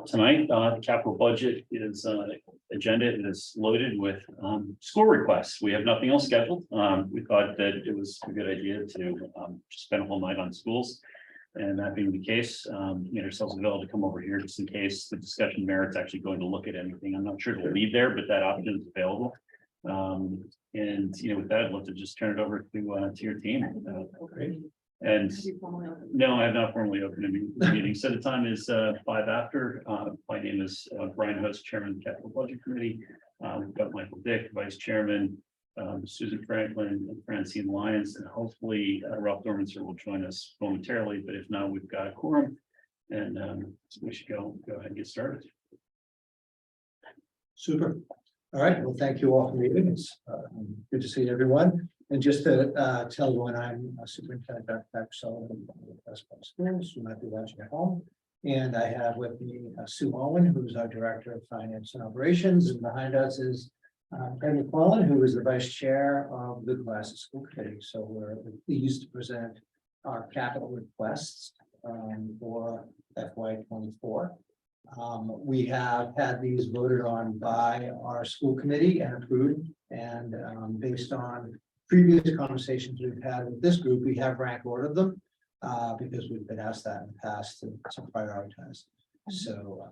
tonight, the capital budget is, agenda is loaded with, school requests. We have nothing else scheduled. We thought that it was a good idea to, spend a whole night on schools. And that being the case, made ourselves available to come over here just in case the discussion merits actually going to look at anything. I'm not sure it'll leave there, but that option is available. And, with that, I'd love to just turn it over to your team. Great. And no, I have not formally opened the meeting. So the time is 5 after. My name is Brian Host, Chairman of the Capital Budget Committee. We've got Michael Dick, Vice Chairman, Susan Franklin, and Francine Lyons, and hopefully Ralph Dormancer will join us momentarily. But if not, we've got a quorum, and we should go ahead and get started. Super. All right. Well, thank you all for meeting. It's good to see everyone. And just to tell everyone, I'm Superintendent Dr. Patrick Sullivan of the West Point Schools, who might be watching at home. And I have with me Sue Owen, who's our Director of Finance and Operations. And behind us is Greg McClellan, who is the Vice Chair of the Cohasset School Committee. So we're pleased to present our capital requests for FY24. We have had these voted on by our school committee and approved, and based on previous conversations we've had with this group, we have rank ordered them because we've been asked that in the past to prioritize. So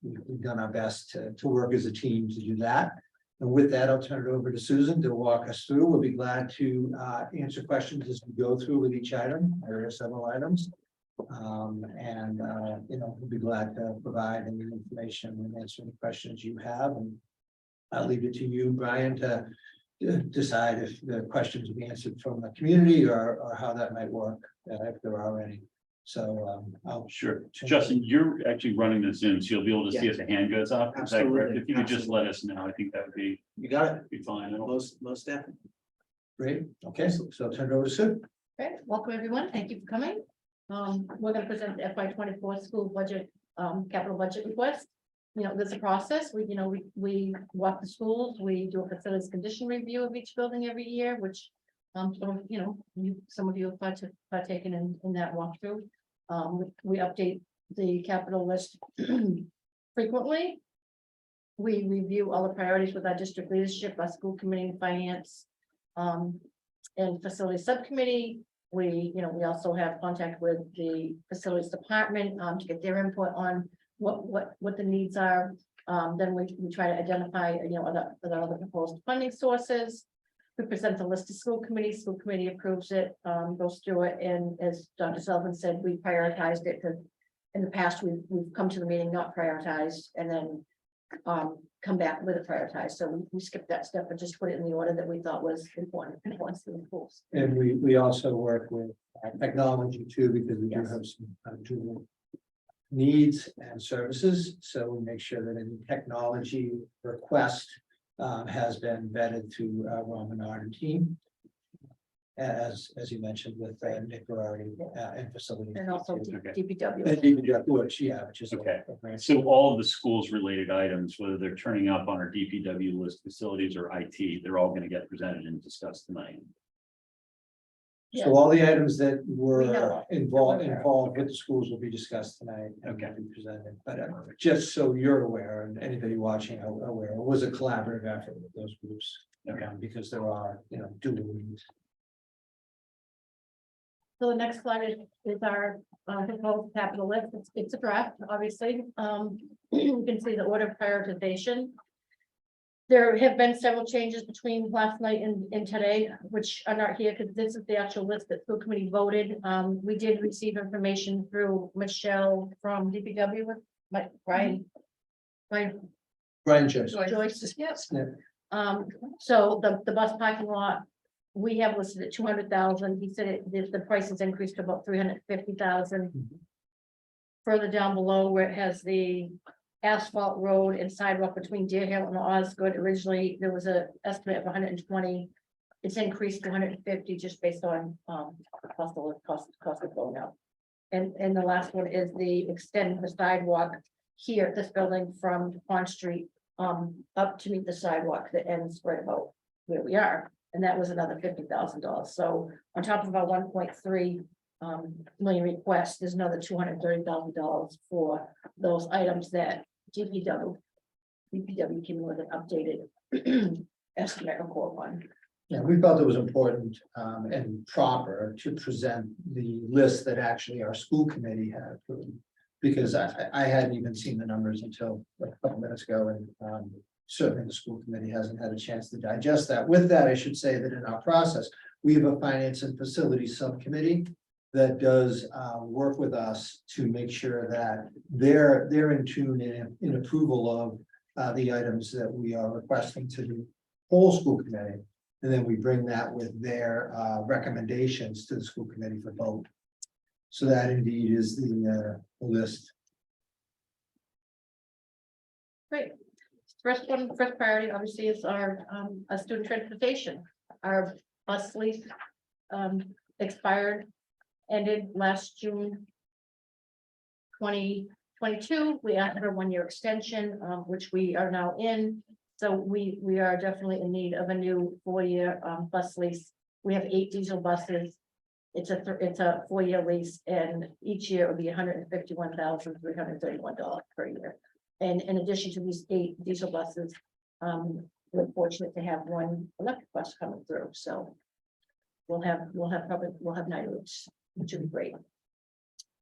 we've done our best to work as a team to do that. And with that, I'll turn it over to Susan to walk us through. We'll be glad to answer questions as we go through with each item. There are several items. We'll be glad to provide any information and answer any questions you have. And I'll leave it to you, Brian, to decide if the questions will be answered from the community or how that might work, if there are any. So I'll Sure. Justin, you're actually running the Zoom, so you'll be able to see if the hand goes up. Is that correct? If you could just let us know, I think that would be. You got it. Be fine. Most definitely. Great. Okay, so I'll turn it over to Sue. Okay, welcome everyone. Thank you for coming. We're going to present the FY24 school budget, capital budget request. There's a process. We walk the schools. We do a facilities condition review of each building every year, which some of you have partaken in that walkthrough. We update the capital list frequently. We review all the priorities with our district leadership, our school committee, finance, and facility subcommittee. We also have contact with the facilities department to get their input on what the needs are. Then we try to identify other proposed funding sources. We present the list to school committee approves it, goes through it, and as Dr. Sullivan said, we prioritized it because in the past we've come to the meeting not prioritized and then come back with a prioritized. So we skipped that step and just put it in the order that we thought was important to the schools. And we also work with technology too, because we do have some dual needs and services. So we make sure that any technology request has been vetted through Ron Menard and team. As you mentioned with Nick Ferrari and facility. And also DPW. And DPW, which is Okay. So all of the schools related items, whether they're turning up on our DPW list, facilities or IT, they're all going to get presented and discussed tonight. So all the items that We were know. involved with the schools will be presented tonight. And Okay. will be presented, but just so you're aware and anybody watching are aware, it was a collaborative effort with those groups. Okay. Because there are, dual needs. So the next slide is our proposed capital list. It's a draft, obviously. You can see the order of prioritization. There have been several changes between last night and today, which are not here because this is the actual list that school committee voted. We did receive information through Michelle from DPW with Brian Joyce. Joyce. Yes. Yeah. So the bus parking lot, we have listed at 200,000. He said the price has increased to about 350,000. Further down below where it has the asphalt road and sidewalk between Deer Hill and Osgood, originally there was an estimate of 120. It's increased to 150 just based on cost of going up. And the last one is the extend the sidewalk here at this building from Pond Street up to meet the sidewalk that ends right about where we are. And that was another $50,000. So on top of our 1.3 million request, there's another $230,000 for those items that DPW came with an updated estimate report on. Yeah, we felt it was important and proper to present the list that actually our school committee had approved. Because I hadn't even seen the numbers until like a couple minutes ago, and certainly the school committee hasn't had a chance to digest that. With that, I should say that in our process, we have a finance and facilities subcommittee that does work with us to make sure that they're in tune and in approval of the items that we are requesting to the whole school committee. And then we bring that with their recommendations to the school committee for vote. So that indeed is the list. Great. First priority obviously is our student transportation. Our bus lease ended last June 2022. We asked for a 1-year extension, which we are now in. So we are definitely in need of a new 4-year bus lease. We have 8 diesel buses. It's a 4-year lease, and each year it will be $151,331 per year. And in addition to these 8 diesel buses, we're fortunate to have 1 electric bus coming through. So we'll have 9 routes, which would be great.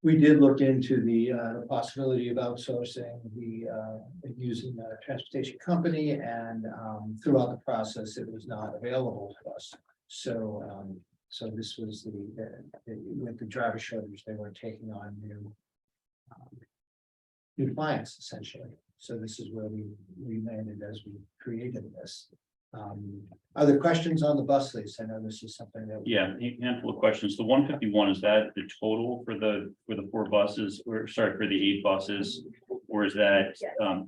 We did look into the possibility of outsourcing using a transportation company, and throughout the process, it was not available to us. So so this was with the driver shortage, they were taking on new clients essentially. So this is where we landed as we created this. Other questions on the bus lease? I know this is something that. Yeah, a handful of questions. The 151, is that the total for the 4 buses, or sorry, for the 8 buses? Or is that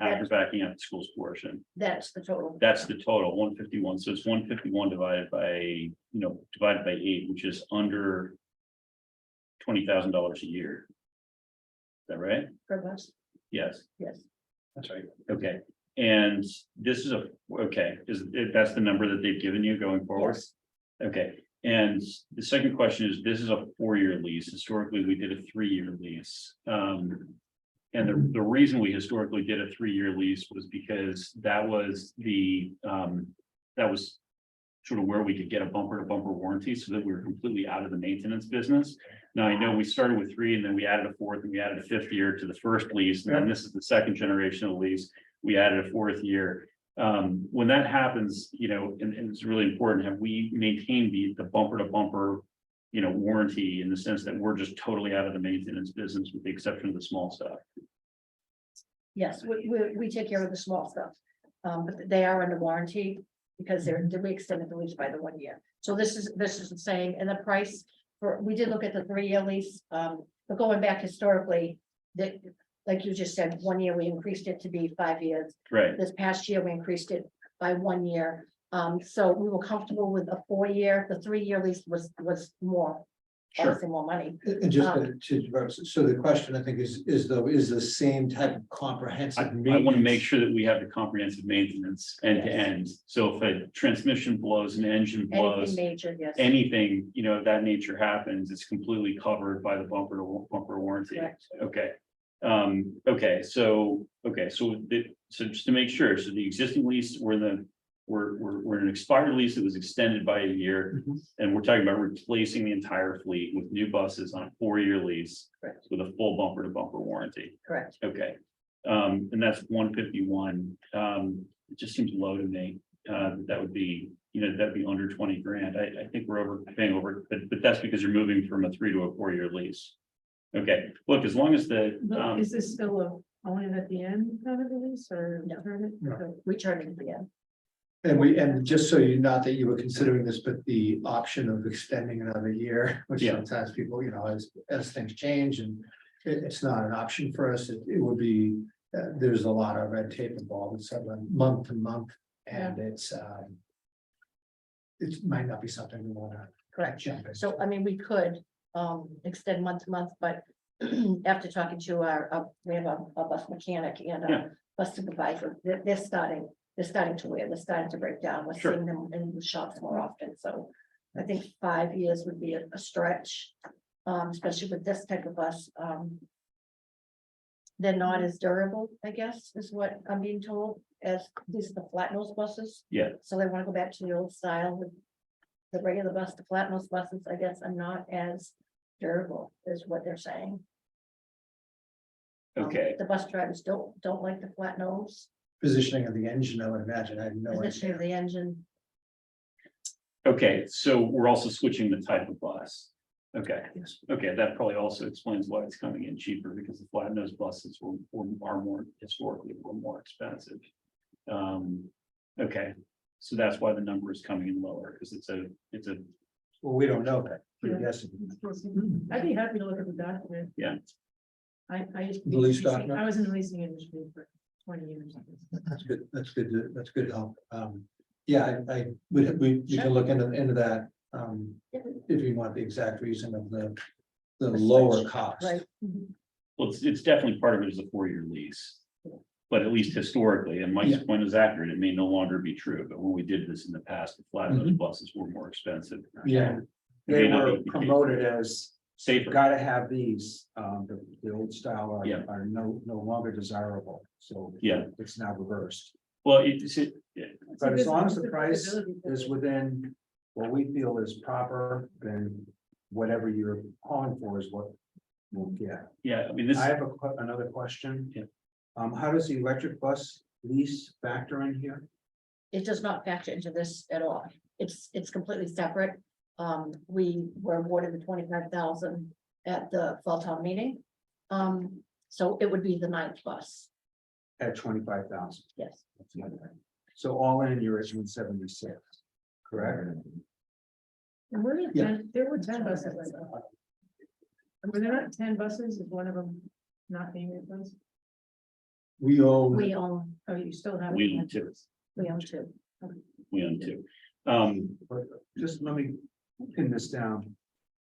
after backing out the school's portion? That's the total. That's the total, 151. So it's 151 divided by 8, which is under $20,000 a year. Is that right? Per bus, Yes, yes. That's right. okay. And this is that's the number that they've given you going forward? Yes. Okay, and the second question is, this is a 4-year lease. Historically, we did a 3-year lease. And the reason we historically did a 3-year lease was because that was sort of where we could get a bumper to bumper warranty, so that we were completely out of the maintenance business. Now, I know we started with 3, and then we added a 4th, and we added a 5th year to the first lease, and then this is the second generation of lease. We added a 4th year. When that happens, and it's really important, have we maintained the bumper to bumper, warranty, in the sense that we're just totally out of the maintenance business with the exception of the small stuff? Yes, we take care of the small stuff, but they are under warranty because we extended the lease by the 1 year. So this is the same, and the price we did look at the 3-year lease, but going back historically, that, like you just said, 1 year we increased it to be 5 years. Right. This past year, we increased it by 1 year. So we were comfortable with a 4-year. The 3-year lease was more, Sure. obviously more money. And just so the question, I think, is the same type of comprehensive. I want to make sure that we have the comprehensive maintenance end to Yes. end. So if a transmission blows, an engine Anything blows, major, yes. anything, of that nature happens, it's completely covered by the bumper to bumper warranty. Correct. Okay. So just to make sure, so the existing lease, we're in an expired lease that was extended by a year. Mhm. And we're talking about replacing the entire fleet with new buses on a 4-year lease Correct. with a full bumper to bumper warranty. Correct. Okay, and that's 151. It just seems low to me. That would be, that'd be under 20 grand. I think we're paying over, but that's because you're moving from a 3 to a 4-year lease. Okay, look, as long as Is this still only at the end of the lease or? No. No. We turn it at the end. And just so not that you were considering this, but the option of extending another year, which Yeah. sometimes people, as things change, and it's not an option for us. It would be, there's a lot of red tape involved. It's month to month, and it might not be something we want to Correct. jump into. So, I mean, we could extend month to month, but after talking to we have a bus mechanic and Yeah. a bus supervisor, they're starting to wear, they're starting to break down. We're Sure. seeing them in the shops more often, so I think 5 years would be a stretch. especially with this type of bus, they're not as durable, I guess, is what I'm being told, as these are the flat nose buses. Yeah. So they want to go back to the old style with the regular bus, the flat nose buses, I guess, are not as durable, is what they're saying. Okay, The bus drivers don't like the flat nose, Positioning of the engine, I would imagine, I have no position idea. of the engine. okay, so we're also switching the type of bus. Okay, Yes. okay, that probably also explains why it's coming in cheaper, because the flat nose buses are more historically were more expensive. Okay, so that's why the number is coming in lower, because it's a, Well, we don't know that. We're Yeah. guessing. I'd be happy to look at the document. Yeah. I used. to The be lease leasing- document? I was in the leasing industry for 20 years. That's good, that's good help. Yeah, we can look into that, if you want the exact reason of the lower cost. Right. well, it's definitely part of it is a 4-year lease. But at least historically, and Mike's Yeah. point is accurate, it may no longer be true, but when we did this in the past, the flat nose buses were more expensive. Yeah. It may They not were be the case. promoted as, Safer. gotta have these, the old style Yeah. are no longer desirable, so. Yeah. It's now reversed, Well, it's, yeah, but as long as the It's a price visibility is thing. within what we feel is proper, then whatever you're calling for is what we'll get. yeah, I mean, this, I have another question. Yeah. How does the electric bus lease factor in here? It does not factor into this at all. It's completely separate. We were awarded the 25,000 at the fall town meeting. So it would be the 9th bus, At 25,000, yes. so all in, you're at 176, correct? And were Yeah. there were 10 buses like that. And were there not 10 buses? Is one of them not being replaced? We own, We own, Oh, you still have. we own two, we own two. we own two. But just let me pin this down.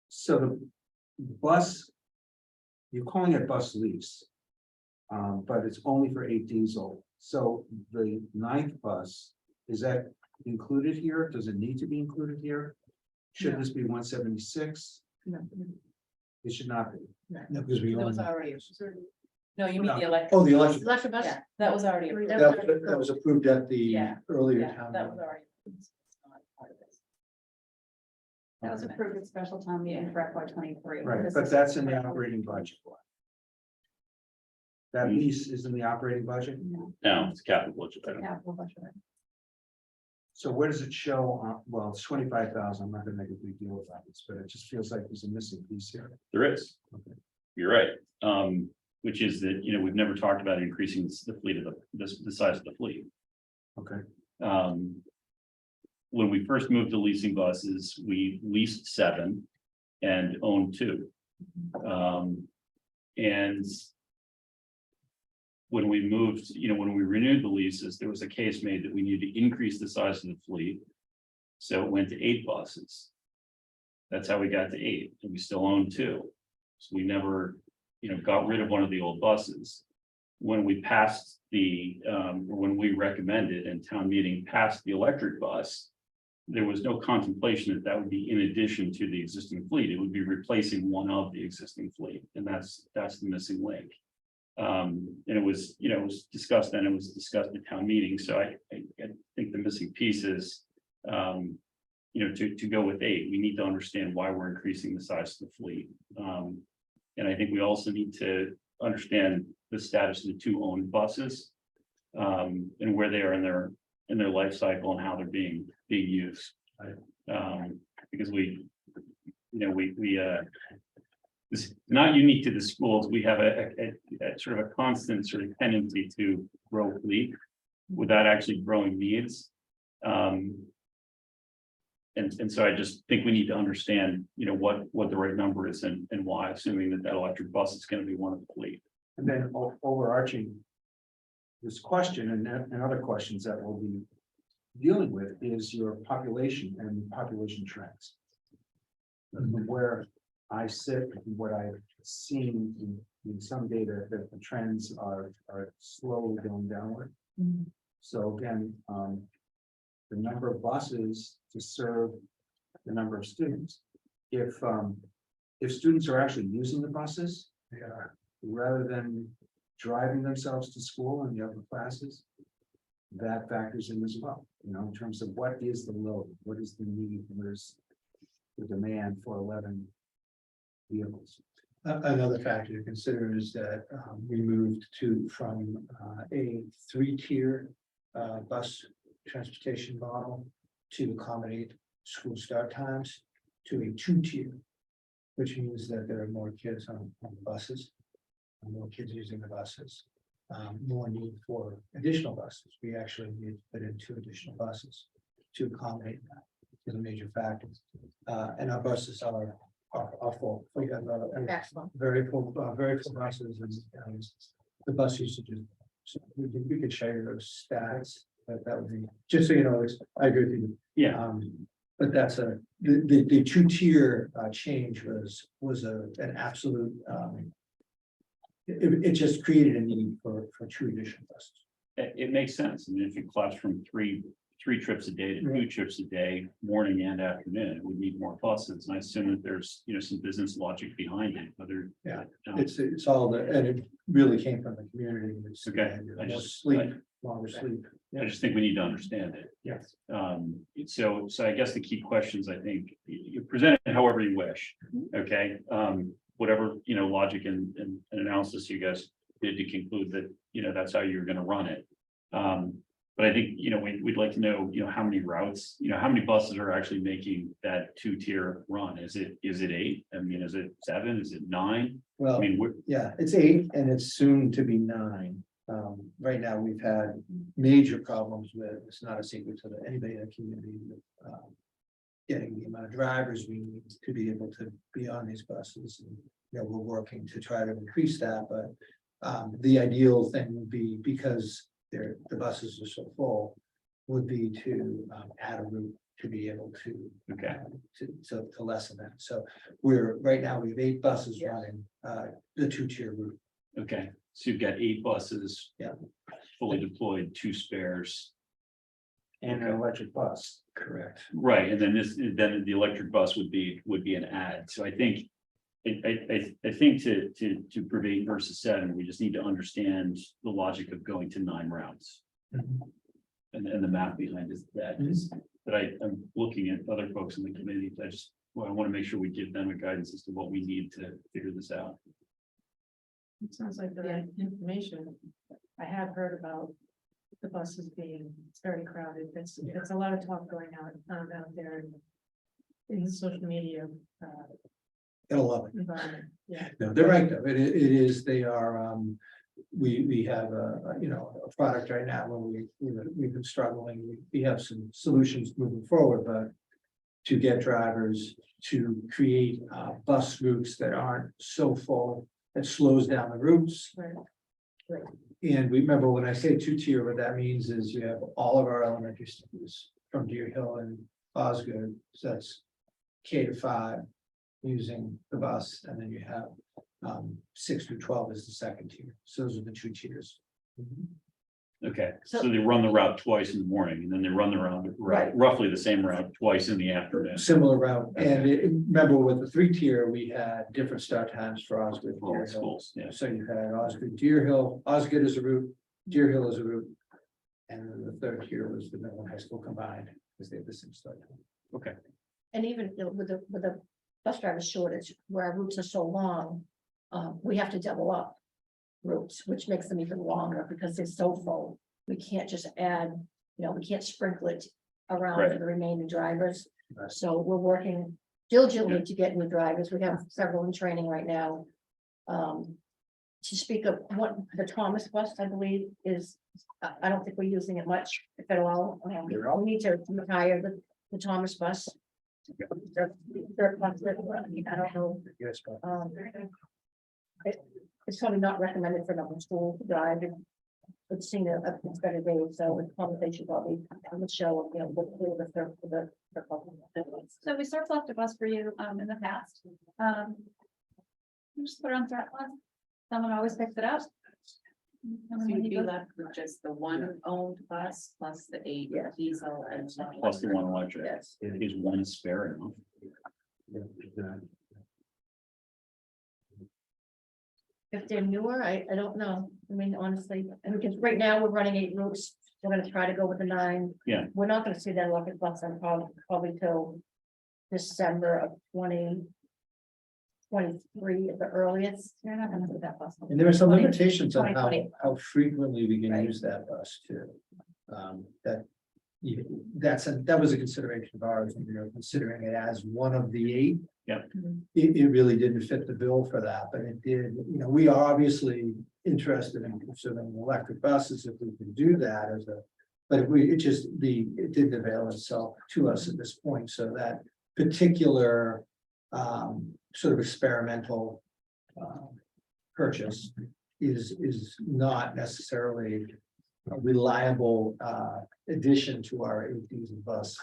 So the bus, you're calling it bus lease. But it's only for 8 diesel. So the 9th bus, is that included here? Does it need to be included here? Should No. this be 176? No. It should not be. no, because we That own. was already. No, you mean the electric. Oh, the electric, Electric bus, Yeah, that was already. approved. that was approved at the Yeah. earlier Yeah, town. that was meeting. already. approved, so it's not part of this. That was approved at special town meeting for FY 23. Right, but that's in the operating budget. That lease is in the operating budget. Now, it's capital budget. I don't- Capital budget. So where does it show? Well, it's 25,000. I'm not gonna make a big deal about this, but it just feels like there's a missing piece here. There is. You're right. Which is that, you know, we've never talked about increasing the fleet of the size of the fleet. Okay, When we first moved to leasing buses, we leased 7 and owned 2. And when we moved, you know, when we renewed the leases, there was a case made that we needed to increase the size of the fleet. So it went to 8 buses. That's how we got to 8, and we still own 2. So we never, you know, got rid of one of the old buses. When we passed when we recommended and town meeting passed the electric bus, there was no contemplation that that would be in addition to the existing fleet. It would be replacing one of the existing fleet, and that's the missing link. And it was, you know, it was discussed then, it was discussed at town meeting, so I think the missing piece is, you know, to go with 8, we need to understand why we're increasing the size of the fleet. And I think we also need to understand the status of the 2 owned buses, and where they are in their life cycle and how they're being used. Because we, you know, this is not unique to the schools. We have a sort of a constant sort of tendency to grow fleet without actually growing needs. And so I just think we need to understand, you know, what the right number is and why, assuming that electric bus is going to be one of the fleet. and then overarching this question and other questions that we'll be dealing with is your population and population trends. From where I sit, and what I've seen in some data, that the trends are slowly going downward. So again, the number of buses to serve the number of students. If if students are actually using the buses, They are. rather than driving themselves to school and the other classes. That factors in as well, you know, in terms of what is the load, what is the need, where's the demand for 11 vehicles. Another factor to consider is that we moved from a three-tier bus transportation model to accommodate school start times to a two-tier, which means that there are more kids on the buses, more kids using the buses, more need for additional buses. We actually need to put in 2 additional buses to accommodate that. Is a major factor, and our buses are full. We have Excellent. very full buses, and the bus usages. So we could share those stats, but that would be, just so you know, I agree with you. Yeah, But that's the two-tier change was an absolute. It just created a need for 2 additional buses. it makes sense. I mean, if you collapse from three trips a day to 2 trips a day, morning and afternoon, we need more buses. And I assume that there's, some business logic behind it, whether. Yeah, um, It's all and it really came from the community. It's, Okay, I more just- sleep, longer sleep. I just think we need to understand it. Yes. So I guess the key questions, I think, you present it however you wish, okay? Whatever, logic and analysis you guys did to conclude that, that's how you're gonna run it. But I think, we'd like to know, how many routes, how many buses are actually making that 2-tier run? Is it 8? I mean, is it 7? Is it 9? I Well, mean, yeah, it's 8 and it's soon to be 9. Right now, we've had major problems with, it's not a secret to anybody in the community. With, getting the amount of drivers we need to be able to be on these buses. And, we're working to try to increase that, but the ideal thing would be, because the buses are so full, would be to add a route to be able to okay, to lessen that. So right now, we have 8 buses running the 2-tier route. okay. So you've got 8 buses. Yeah. Fully deployed, 2 spares. And an electric bus. Correct. Right, and then then the electric bus would be an add, so I think. I think to prove 8 versus 7, we just need to understand the logic of going to 9 routes. And the math behind that is, but I'm looking at other folks in the committee, I want to make sure we give them a guidance as to what we need to figure this out. It sounds like the right information. I have heard about the buses being very crowded. It's a lot of talk going out there in the social media It'll love it. environment. Yeah. No, they're right, though. It is, they are, we have a product right now where we've been struggling. We have some solutions moving forward, but to get drivers to create bus routes that aren't so full, that slows down the routes. Right. And remember, when I say 2-tier, what that means is you have all of our elementary schools from Deer Hill and Osgood, so that's K-5 using the bus, and then you have 6 through 12 is the second tier. So those are the 2 tiers. Okay, So- so they run the route twice in the morning, and then they run the route, Right. roughly the same route twice in the afternoon. Similar route, and remember with the 3-tier, we had different start times for Osgood. All Deer Hill. schools, yeah. So you had Osgood, Deer Hill, Osgood is a route, Deer Hill is a route. And then the 3rd tier was the middle and high school combined, because they have the same start time. And even with the bus driver shortage, where our routes are so long, we have to double up routes, which makes them even longer because they're so full. We can't just add, we can't sprinkle it around for Right. the remaining drivers. Right. So we're working diligently to get new drivers. We have several in training right now. To speak of what the Thomas bus, I believe, is, I don't think we're using it much, if at all. We need to retire the Thomas bus. They're constantly running. I don't know. Yes, but It's probably not recommended for number school to drive. It's seen it's better days, so it's probably they should probably show, what the. So we surplus a bus for you, in the past. Just put it on surplus. Someone always picks it up. And So when you he do goes- that with just the one owned bus plus the 8 Yeah. diesel and. Plus the 1 electric. Yes. It is 1 spare enough. Yeah, If they're newer, I don't know. I mean, honestly, and because right now we're running 8 routes. We're gonna try to go with the 9. Yeah. We're not gonna see that electric bus on probably till December of 2023 at the earliest. You're not gonna see that bus. And there are some 20, limitations on 2020. how frequently we can Right. use that bus too. That was a consideration of ours, and we were considering it as one of the 8. Yep. It really didn't fit the bill for that, but it did, we are obviously interested in considering electric buses if we can do that but it didn't avail itself to us at this point, so that particular sort of experimental purchase is not necessarily a reliable addition to our 8 diesel bus.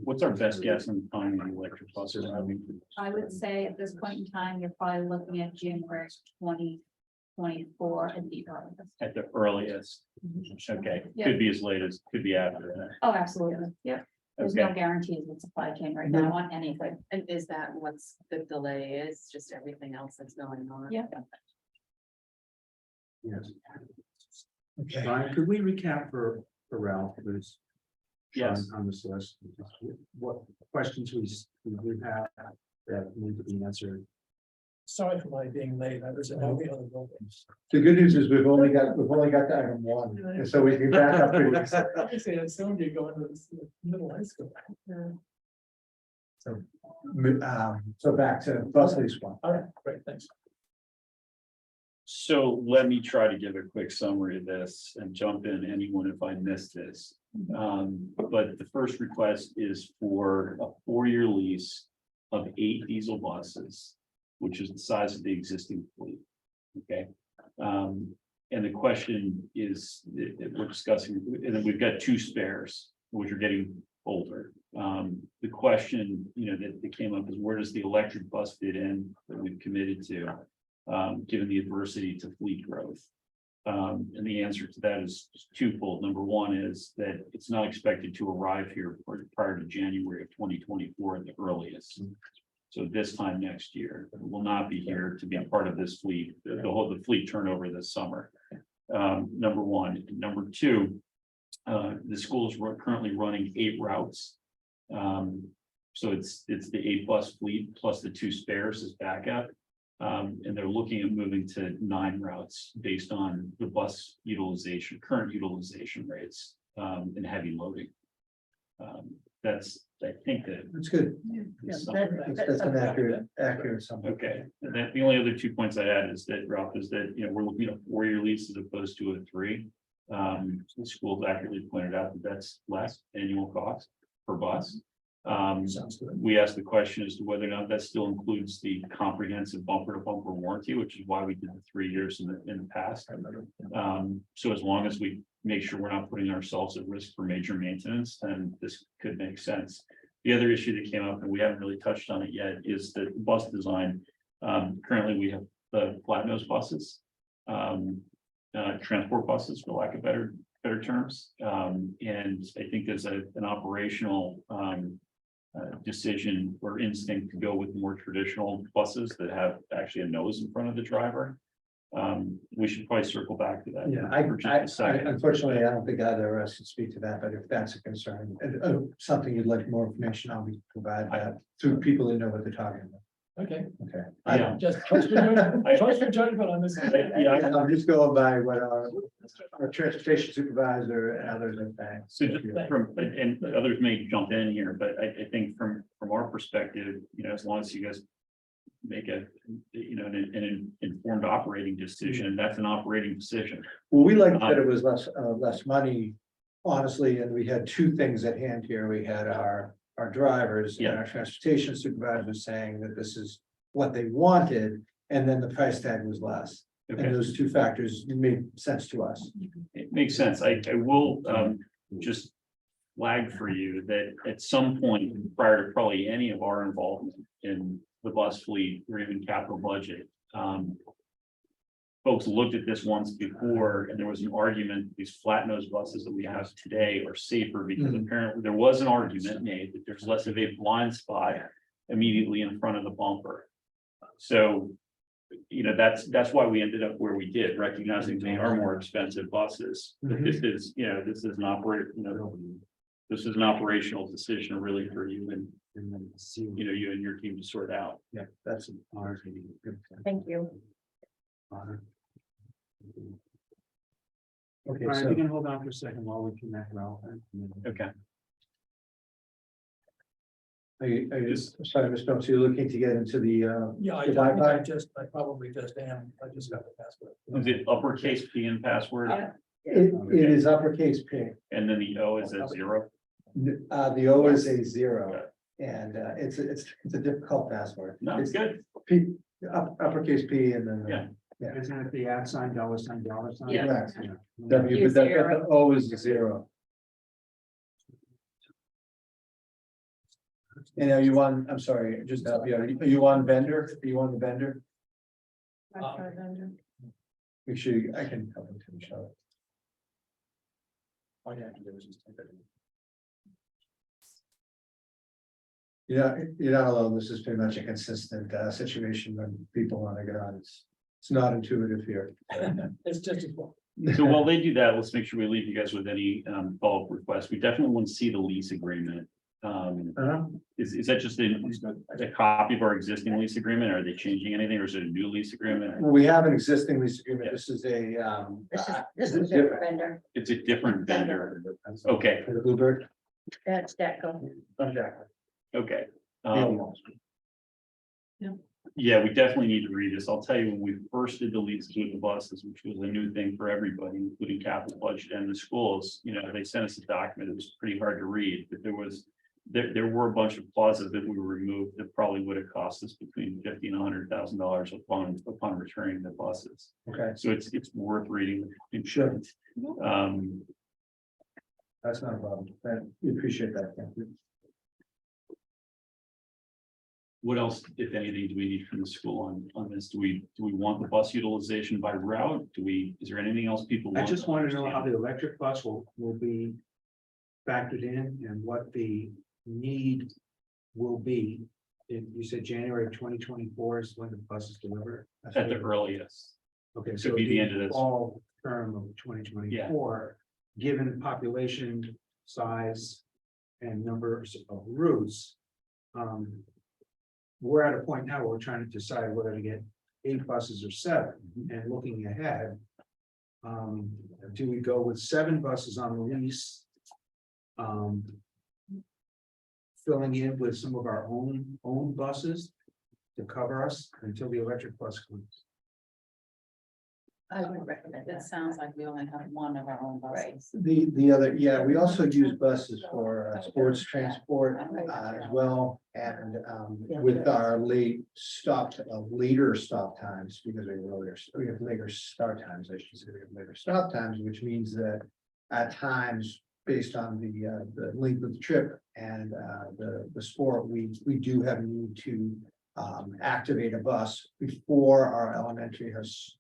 What's our best guess on finding the electric buses? I would say at this point in time, you're probably looking at January 2024 at the earliest. At the earliest, okay, could be as late as, could be after that. Oh, absolutely. Yep. There's no Okay. guarantees with supply chain right now on anything. And is that what's the delay is, just everything else that's going on? Yeah. Yes. Okay, Brian, could we recap for Ralph, please? Yes. On this list, what questions we have that need to be answered? Sorry for my being late. I was in all the other buildings. the good news is we've only got to item 1, and so we can back up pretty quick. Obviously, I assumed you're going to this middle high school. So back to bus lease 1. All right, great, thanks. So let me try to give a quick summary of this and jump in anyone if I missed this. But the first request is for a 4-year lease of 8 diesel buses, which is the size of the existing fleet. Okay. And the question is, we're discussing, and then we've got 2 spares, which are getting older. The question, that came up is where does the electric bus fit in that we've committed to, given the adversity to fleet growth? And the answer to that is twofold. Number one is that it's not expected to arrive here prior to January of 2024 at the earliest. So this time next year, it will not be here to be a part of this fleet, the fleet turnover this summer. Number one. Number two, the school is currently running 8 routes. So it's the 8 bus fleet plus the 2 spares as backup. And they're looking at moving to 9 routes based on the bus utilization, current utilization rates, and heavy loading. I think That's good. That's an accurate summary. Okay, and then the only other 2 points I add is that, Ralph, is that, we're looking at a 4-year lease as opposed to a 3. The school's accurately pointed out that that's less annual cost per bus. Sounds good. We asked the question as to whether or not that still includes the comprehensive bumper to bumper warranty, which is why we did the 3 years in the past. So as long as we make sure we're not putting ourselves at risk for major maintenance, then this could make sense. The other issue that came up, and we haven't really touched on it yet, is the bus design. Currently, we have the flat nose buses, transport buses, for lack of better terms. And I think there's an operational decision or instinct to go with more traditional buses that have actually a nose in front of the driver. We should probably circle back to that. Yeah, for just a second. unfortunately, I don't think either of us can speak to that, but if that's a concern, and something you'd like more information on, we can provide that through people that know what they're talking about. Okay, Okay. Yeah. just trust your judgment on this. Yeah, I'm just going by what our transportation supervisor and others are saying. So just and others may jump in here, but I think from our perspective, as long as you guys make an informed operating decision, that's an operating decision. Well, we liked that it was less money, honestly, and we had 2 things at hand here. We had our drivers and Yeah. our transportation supervisors saying that this is what they wanted, and then the price tag was less. Okay, And those 2 factors made sense to us. it makes sense. I will just flag for you that at some point prior to probably any of our involvement in the bus fleet or even capital budget, folks looked at this once before, and there was an argument, these flat nose buses that we have today are safer because apparently there was an argument made that there's less of a blind spot immediately in front of the bumper. So that's why we ended up where we did, recognizing they are more expensive buses. But this is, this is an this is an operational decision really for you and, then see. you and your team to sort out. Yeah, that's. Honor. Thank you. Honor. Okay, Brian, so. you can hold on for a second while we connect Ralph. Okay. I just, sorry, Mr. Phelps, you're looking to get into the, Yeah, I the think Wi-Fi? I probably just am. I just got the password. Is it uppercase P in password? Yeah. It is uppercase P. And then the O is a 0? The O is a 0, and it's a difficult password. No, it's good. P, uppercase P and then. Yeah. Isn't it the $$, dollar sign? Yeah. Correct. Yeah. W, but the O is a 0. And are you on, I'm sorry, just to help you out, are you on vendor? Are you on the vendor? Wi-Fi vendor. Make sure I can help him to show it. All you have to do is just type it in. You're not alone. This is pretty much a consistent situation when people want to get on. It's not intuitive here. It's just as well. So while they do that, let's make sure we leave you guys with any follow-up requests. We definitely want to see the lease agreement. Is that just a copy of our existing lease agreement? Are they changing anything or is it a new lease agreement? We have an existing lease agreement. This is a, This is a different vendor. It's a different vendor. Okay, the Bluebird. That's Deco. okay. Yeah. Yeah, we definitely need to read this. I'll tell you, when we first did the leases with the buses, which was a new thing for everybody, including capital budget and the schools, they sent us a document. It was pretty hard to read, but there were a bunch of clauses that we removed that probably would have cost us between $50,000 and $100,000 upon returning the buses. Okay, So it's worth reading. Sure. Um, that's not a problem. We appreciate that. Thank you. What else, if anything, do we need from the school on this? Do we want the bus utilization by route? Is there anything else people I want? just want to know how the electric bus will be factored in and what the need will be. You said January of 2024 is when the bus is delivered. At the earliest. Okay, Could so be the end of this. Fall term of 2024, given population size and numbers of routes. We're at a point now where we're trying to decide whether to get 8 buses or 7, and looking ahead. Do we go with 7 buses on the lease? Filling in with some of our own buses to cover us until the electric bus comes. I would recommend It that. sounds like we only have one of our own buses. The other, we also use buses for sports transport as well. And with our later stop times, because we have later start times, I should say, we have later stop times, which means that at times, based on the length of the trip and the sport, we do have a need to activate a bus before our elementary has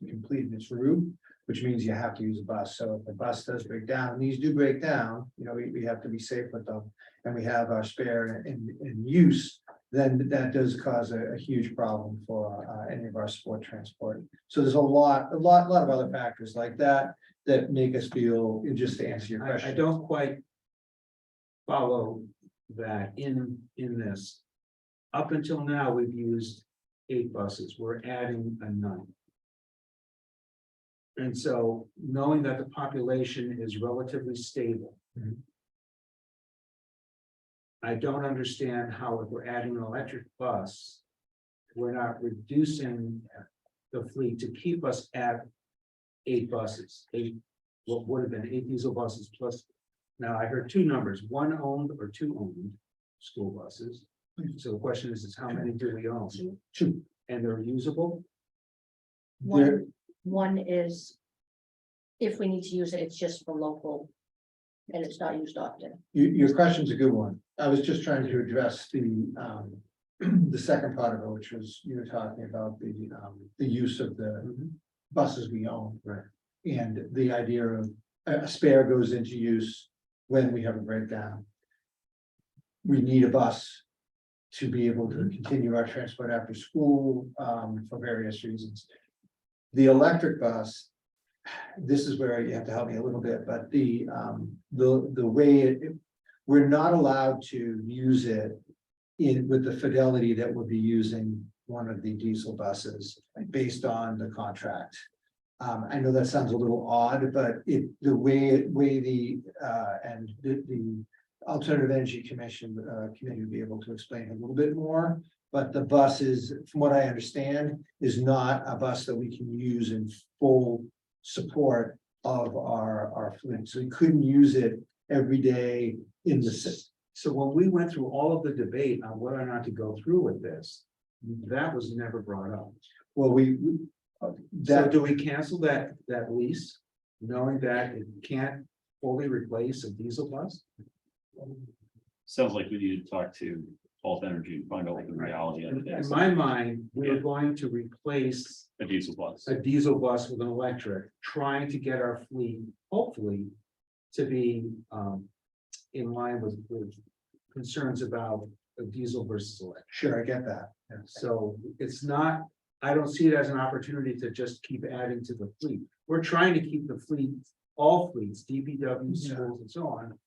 completed its route, which means you have to use a bus. So if the bus does break down, and these do break down, we have to be safe with them, and we have our spare in use, then that does cause a huge problem for any of our sport transport. So there's a lot of other factors like that make us feel, just to answer your I question. don't quite follow that in this. Up until now, we've used 8 buses. We're adding a 9th. And so knowing that the population is relatively stable. Mhm. I don't understand how if we're adding an electric bus, we're not reducing the fleet to keep us at 8 buses. What would have been 8 diesel buses plus. Now I heard 2 numbers, 1 owned or 2 owned school buses. So the question is how many do we own? 2. And they're usable? One is, if we need to use it, it's just for local. And it's not used often. Your question's a good one. I was just trying to address the second part of it, which was you were talking about the use of the buses we own. Right. And the idea of a spare goes into use when we have a breakdown. We need a bus to be able to continue our transport after school, for various reasons. The electric bus, this is where you have to help me a little bit, but the way we're not allowed to use it with the fidelity that we'll be using one of the diesel buses based on the contract. I know that sounds a little odd, but the way the Alternative Energy Commission committee will be able to explain a little bit more. But the bus is, from what I understand, is not a bus that we can use in full support of our fleet. So we couldn't use it every day in the city. So when we went through all of the debate on whether or not to go through with this, that was never brought up. Well, So that, do we cancel that lease, knowing that it can't fully replace a diesel bus? Sounds like we need to talk to Alt Energy and find out what the reality of it In is. my mind, we were going to replace A diesel bus. a diesel bus with an electric, trying to get our fleet, hopefully, to be in line with concerns about a diesel versus electric. sure, I get that. So it's not, I don't see it as an opportunity to just keep adding to the fleet. We're trying to keep the fleet, all fleets, DPW, Yeah. schools and so on,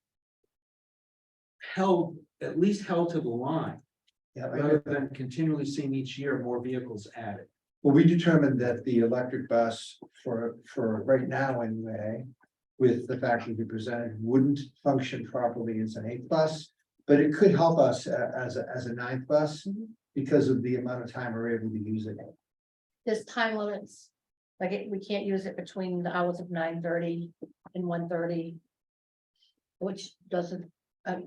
held, at least held to the line, Yeah, I rather get that. than continually seeing each year more vehicles added. Well, we determined that the electric bus for right now anyway, with the fact that we presented, wouldn't function properly as an 8th bus. But it could help us as a 9th bus because of the amount of time we're able to use it. There's time limits, like we can't use it between the hours of 9:30 and 1:30. Which doesn't,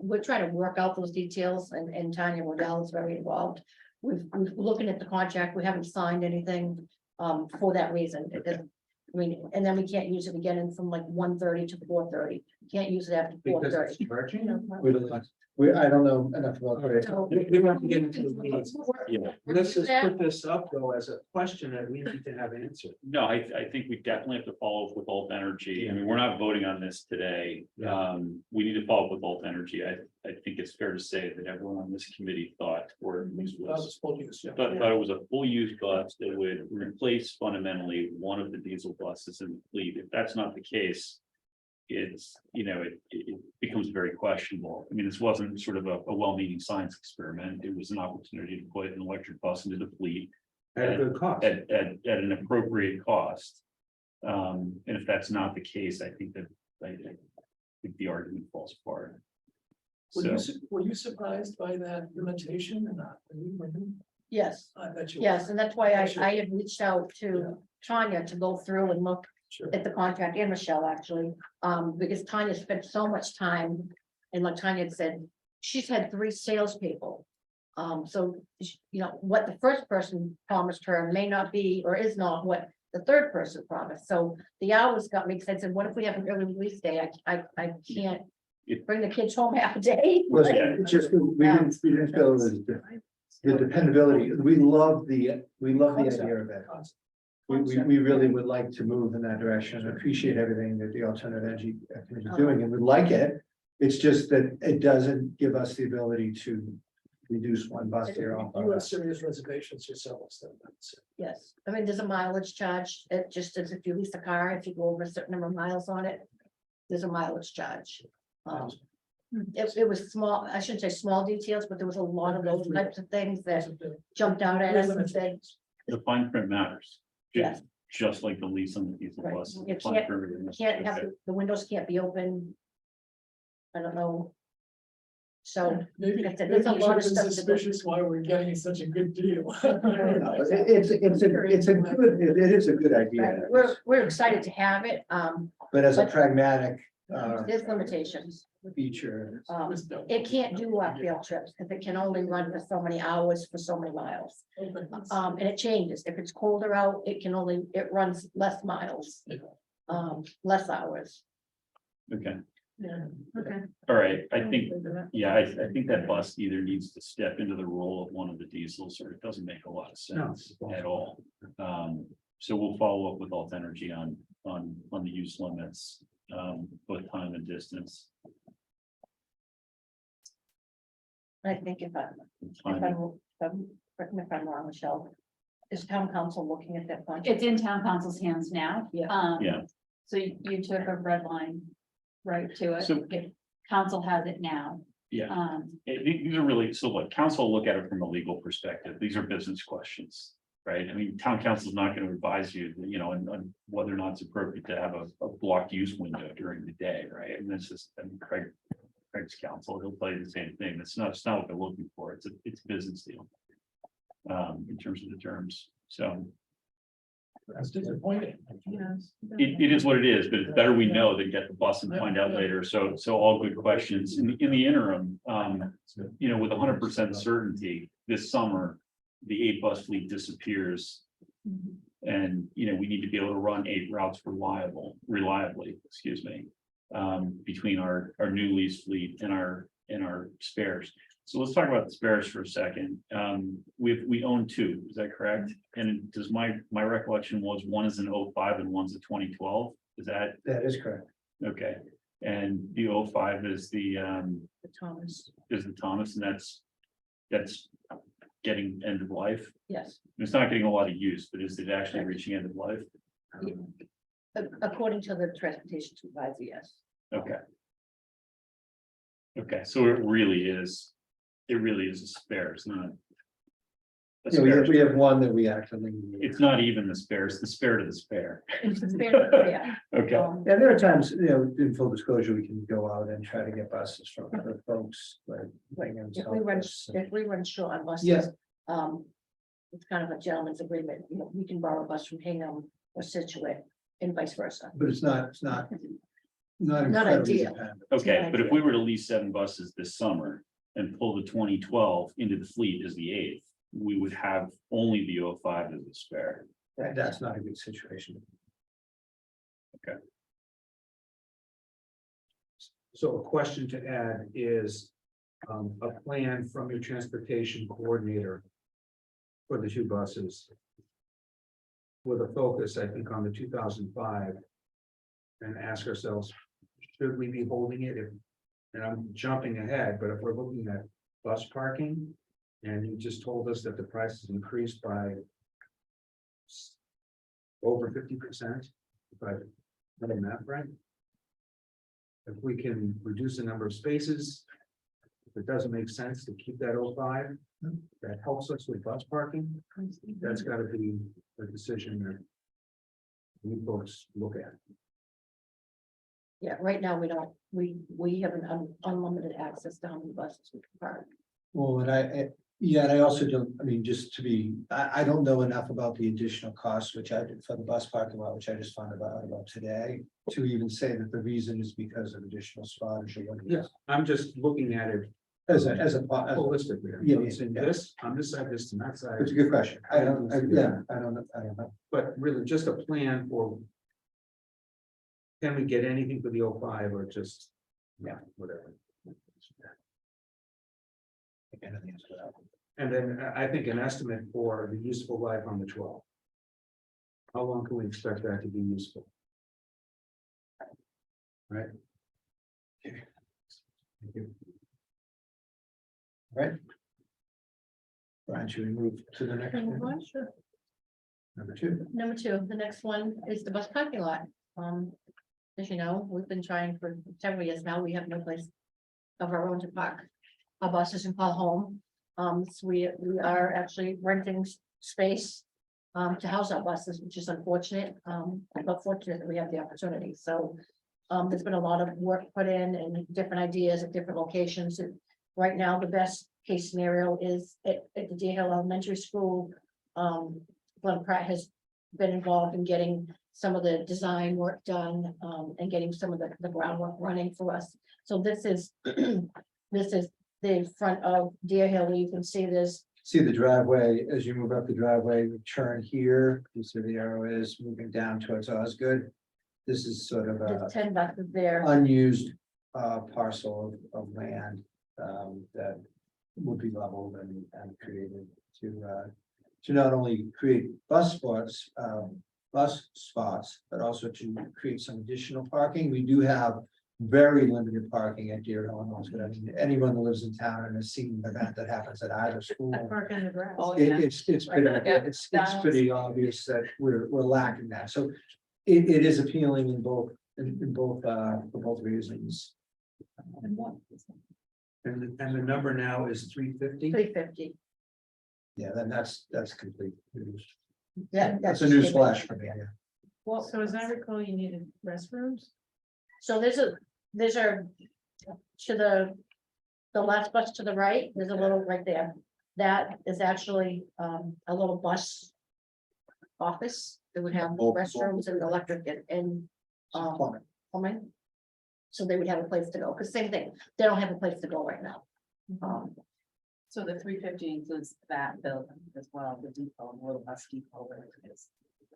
we're trying to work out those details and Tanya Waddell is very involved. We're looking at the contract, we haven't signed anything for that reason. It doesn't, I mean, and then we can't use it again from like 1:30 to 4:30, can't use it after Because 4:30. it's charging. I don't know enough about it. So- We don't have to get into the weeds. Yeah. Let's just put this up though as a question that we need to have answered. No, I think we definitely have to follow up with Alt Energy. I mean, we're not voting on this today. We need to follow up with Alt Energy. I think it's fair to say that everyone on this committee thought, or at least That was was, full use, yeah. thought it was a full use bus that would replace fundamentally one of the diesel buses in the fleet. If that's not the case, it's, it becomes very questionable. I mean, this wasn't sort of a well-meaning science experiment. It was an opportunity to put an electric bus into the fleet At a good cost. at an appropriate cost. And if that's not the case, I think the argument falls apart. So, Were you surprised by that limitation or not? Yes, I bet you. yes, and that's why Sure. I had reached out to Tanya to go through and look Sure. at the contract, and Michelle actually, because Tanya spent so much time. And like Tanya had said, she's had 3 salespeople. So, what the first person promised her may not be, or is not what the third person promised, so the hours got me sense, and what if we have an early release day, I can't. Bring the kids home half a day. Well, it's just, we didn't feel it was the dependability. We love the idea of it. We really would like to move in that direction. Appreciate everything that the Alternative Energy Committee is doing and would like it. It's just that it doesn't give us the ability to reduce one bus here off. You have serious reservations yourselves. Then, that's it. Yes, I mean, there's a mileage charge, it just as if you lease a car, if you go over a certain number of miles on it, there's a mileage charge. It was small, I shouldn't say small details, but there was a lot of those types of things that jumped out at us and said, the fine print matters. Yes. Just like the lease on the diesel Right. bus. You Fine can't- print is- can't have, okay. the windows can't be open. I don't know. So, Maybe Like I said, maybe there's a you lot of should be stuff to go suspicious why we're getting such a good deal. It's it is a good idea, we're excited to have it, but as a but- pragmatic there's limitations. feature. It can't do our field trips, because it can only run for so many hours for so many miles. And it changes, if it's colder out, it runs less miles. Less hours. Okay, Okay. all right, I think, I think that bus either needs to step into the role of one of the diesels, or it doesn't make a lot of sense at all. So we'll follow up with Alt Energy on the use limits, both time and distance. I think if I'm, Fine. correct me if I'm wrong, Michelle, is town council looking at that budget? It's in town council's hands now. Yeah. Yeah. So you took a red line right to it. So- Council has it now. Yeah. These are really, so what council will look at it from a legal perspective. These are business questions, right? I mean, town council is not going to advise you, on whether or not it's appropriate to have a blocked use window during the day, right? And this is, Craig's counsel, he'll tell you the same thing. It's not what they're looking for. It's a business deal. In terms of the terms, so That's disappointing. Yes. it is what it is, but it's better we know than get the bus and find out later. So all good questions. In the interim, with 100% certainty, this summer, the 8 bus fleet disappears. And, we need to be able to run 8 routes reliably, excuse me, between our new lease fleet and our spares. So let's talk about the spares for a second. We own 2, is that correct? And does my recollection was one is an 05 and one's a 2012, is that, That is correct. okay? And the 05 is the Thomas, Thomas, and that's getting end of life. yes, It's not getting a lot of use, but is it actually reaching end of life? according to the transportation supervisor, yes. Okay. Okay, so it really is a spare, it's not. a Yeah, we spare. have one that we actually. It's not even the spare, it's the spare to the spare. It's the spare, yeah. Okay, Yeah, there are times, in full disclosure, we can go out and try to get buses from other folks, like. Right, Hingham, if we run, Southwest. if we run short on buses. Yeah. It's kind of a gentleman's agreement, we can borrow a bus from Hingham or Situate and vice versa. But it's not. Not Not incredibly ideal. dependent. okay, but if we were to lease 7 buses this summer and pull the 2012 into the fleet as the 8th, we would have only the 05 as a spare. That's not a good situation. So a question to add is a plan from your transportation coordinator for the 2 buses with a focus, I think, on the 2005 and ask ourselves, should we be holding it? And I'm jumping ahead, but if we're looking at bus parking and you just told us that the price has increased by over 50%, if I did the math right. If we can reduce the number of spaces, if it doesn't make sense to keep that 05, that helps us with bus parking. That's got to be a decision that we folks look at. Yeah, right now, we don't, we have an unlimited access to how many buses we can park. Well, and I also don't, just to be, I don't know enough about the additional costs, which I did for the bus parking lot, which I just found about today. To even say that the reason is because of additional spotters or what it is. I'm just looking at it As a holistically. Yeah, It's in yeah. this, on this side, this and that side. it's a good question. I don't know. But really just a plan for. Can we get anything for the 05 or just, whatever. And then I think an estimate for the useful life on the 12. How long can we expect that to be useful? Right? Thank you. Brian, should we move to the next one? Sure. Number 2. Number 2, the next one is the bus parking lot. As you know, we've been trying for several years now. We have no place of our own to park our buses and call home. So we are actually renting space to house our buses, which is unfortunate, but fortunate that we have the opportunity. So there's been a lot of work put in and different ideas at different locations. And right now, the best case scenario is at the Deer Hill Elementary School. Glenn Pratt has been involved in getting some of the design work done and getting some of the groundwork running for us. So this is this is the front of Deer Hill. You can see this. See the driveway, as you move up the driveway, we turn here, you see the arrow is moving down towards Osgood. This is sort of The a 10 buses there. unused parcel of land that would be leveled and created to not only create bus spots, but also to create some additional parking. We do have very limited parking at Deer Hill and Osgood. I mean, anyone that lives in town and has seen an event that happens at either school. I park in the grass. Oh, It's pretty, Yeah. it's pretty obvious that we're lacking that, so it is appealing in both, for both reasons. And the number now is 350. 350. Yeah, then that's complete news. Yeah, That's a news flash for me, yeah. Well, so as I recall, you needed restrooms. So there's a, to the last bus to the right, there's a little right there. That is actually, a little bus office that would have Oh, restrooms and electric and, Plumbing. plumbing. So they would have a place to go, because same thing, they don't have a place to go right now. So the 350 includes that building as well, the depot, the little bus depot where it is.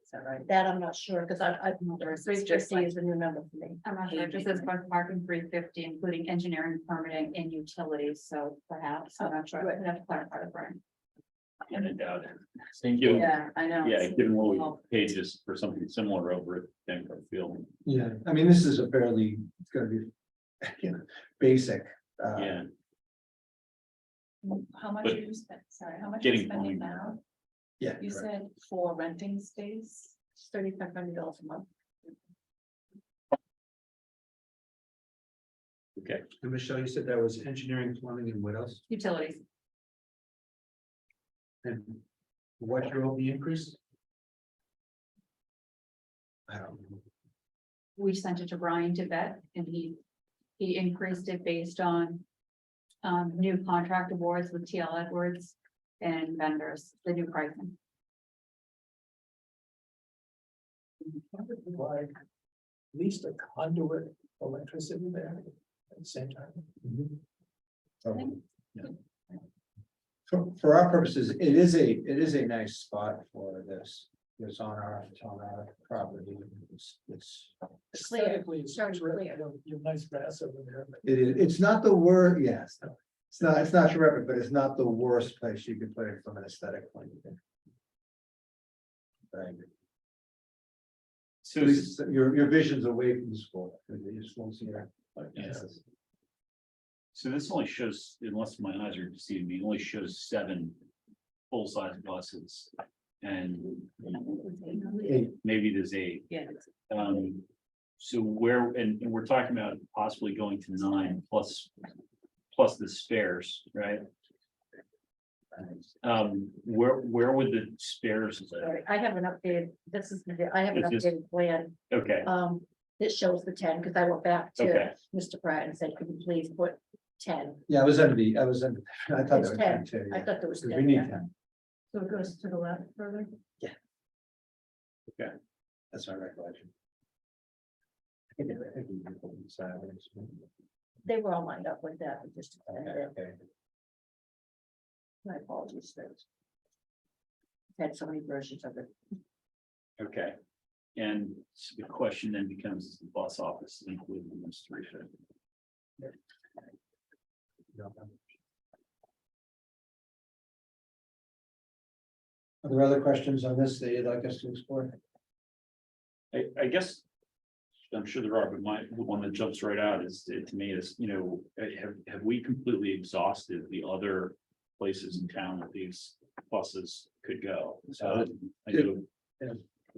Is that right? That I'm not sure, because Or is three this just fifty like- is a new number for me. I'm not sure, it just says bus parking 350, including engineering, permitting and utilities, so perhaps, I'm not sure, I'd have to clarify the brand. And I doubt it. Thank you. Yeah, I know. Yeah, it's- given what we paid just for something similar over at Denver Field. Yeah, I mean, this is a fairly, it's gonna be, basic. Yeah, How much But are you spending, sorry, how much are you getting spending going. now? Yeah. You correct. said for renting space? It's $3,500 a month. okay. And Michelle, you said that was engineering, plumbing, and what else? Utilities, And what drove the increase? I don't know. we sent it to Brian to vet, and he increased it based on new contract awards with TL Edwards and vendors, the new pricing. Provide at least a conduit electricity there at the same time. So, yeah. For our purposes, it is a nice spot for this. It's on our property. It's, Clear, Aesthetically, it's very terrific. clear. You have nice grass over there. but- it's not the word, yes. It's not terrific, but it's not the worst place you could put it from an aesthetic point of view. Right. So At least your vision's away from the school. Your school's here. But, yes. So this only shows, unless my eyes are deceiving me, only shows 7 full-size buses. And Hey, maybe there's 8. Yeah. So where, and we're talking about possibly going to 9 plus the spares, right? Where would the spares? Sorry, I have an updated, I have an Is this- updated plan, Okay, that shows the 10, because I went back to Okay. Mr. Pratt and said, could you please put 10? Yeah, I was under, I thought It's it was 10. 10 too. I yeah. thought there was 'Cause 10. We need yeah. 10. So it goes to the left further. That's my recollection. I think we did put them sideways. They were all lined up like that, but just, Okay. my apologies. There's- Had so many versions of it. okay. And so the question then becomes, is the bus office included in this 350? Are there other questions on this that you'd like us to explore? I guess. I'm sure there are, but the one that jumps right out is, to me, is, have we completely exhausted the other places in town that these buses could go? I know. Yeah.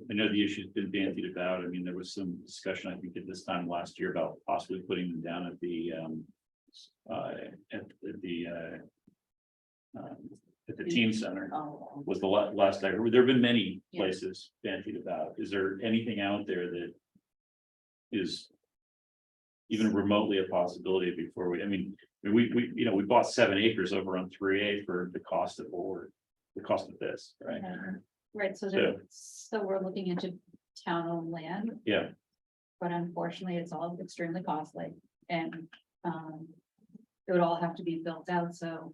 I know the issue's been bandied about. I mean, there was some discussion, I think, at this time last year about possibly putting them down at the teen center. Oh, Was the last I heard. There have been many Yeah. places bandied about. Is there anything out there that is even remotely a possibility before we, I mean, we bought 7 acres over on 3A for the cost of this, right? Right, so we're looking into town-owned land, Yeah, but unfortunately, it's all extremely costly and it would all have to be built out, so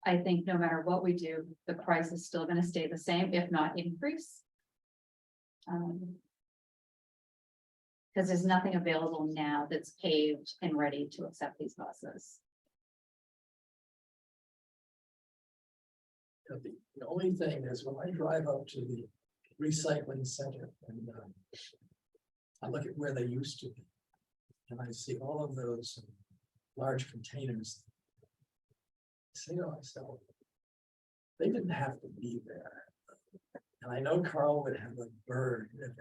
I think no matter what we do, the price is still gonna stay the same, if not increase. Because there's nothing available now that's paved and ready to accept these buses. The only thing is when I drive up to the recycling center and I look at where they used to be. and I see all of those large containers. I say to myself, they didn't have to be there. And I know Carl would have a bird if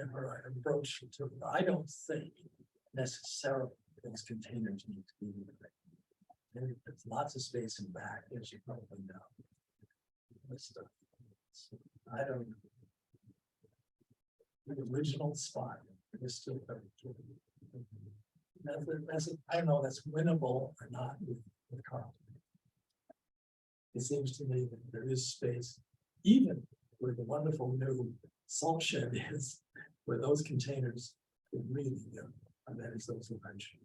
ever I approached it to him. I don't think necessarily those containers need to be there. There's lots of space in back, as you probably know. This stuff, I don't. The original spot is still. I don't know, that's winnable or not with Carl. It seems to me that there is space, even where the wonderful new salt shed is, where those containers could really go, and that is those eventually.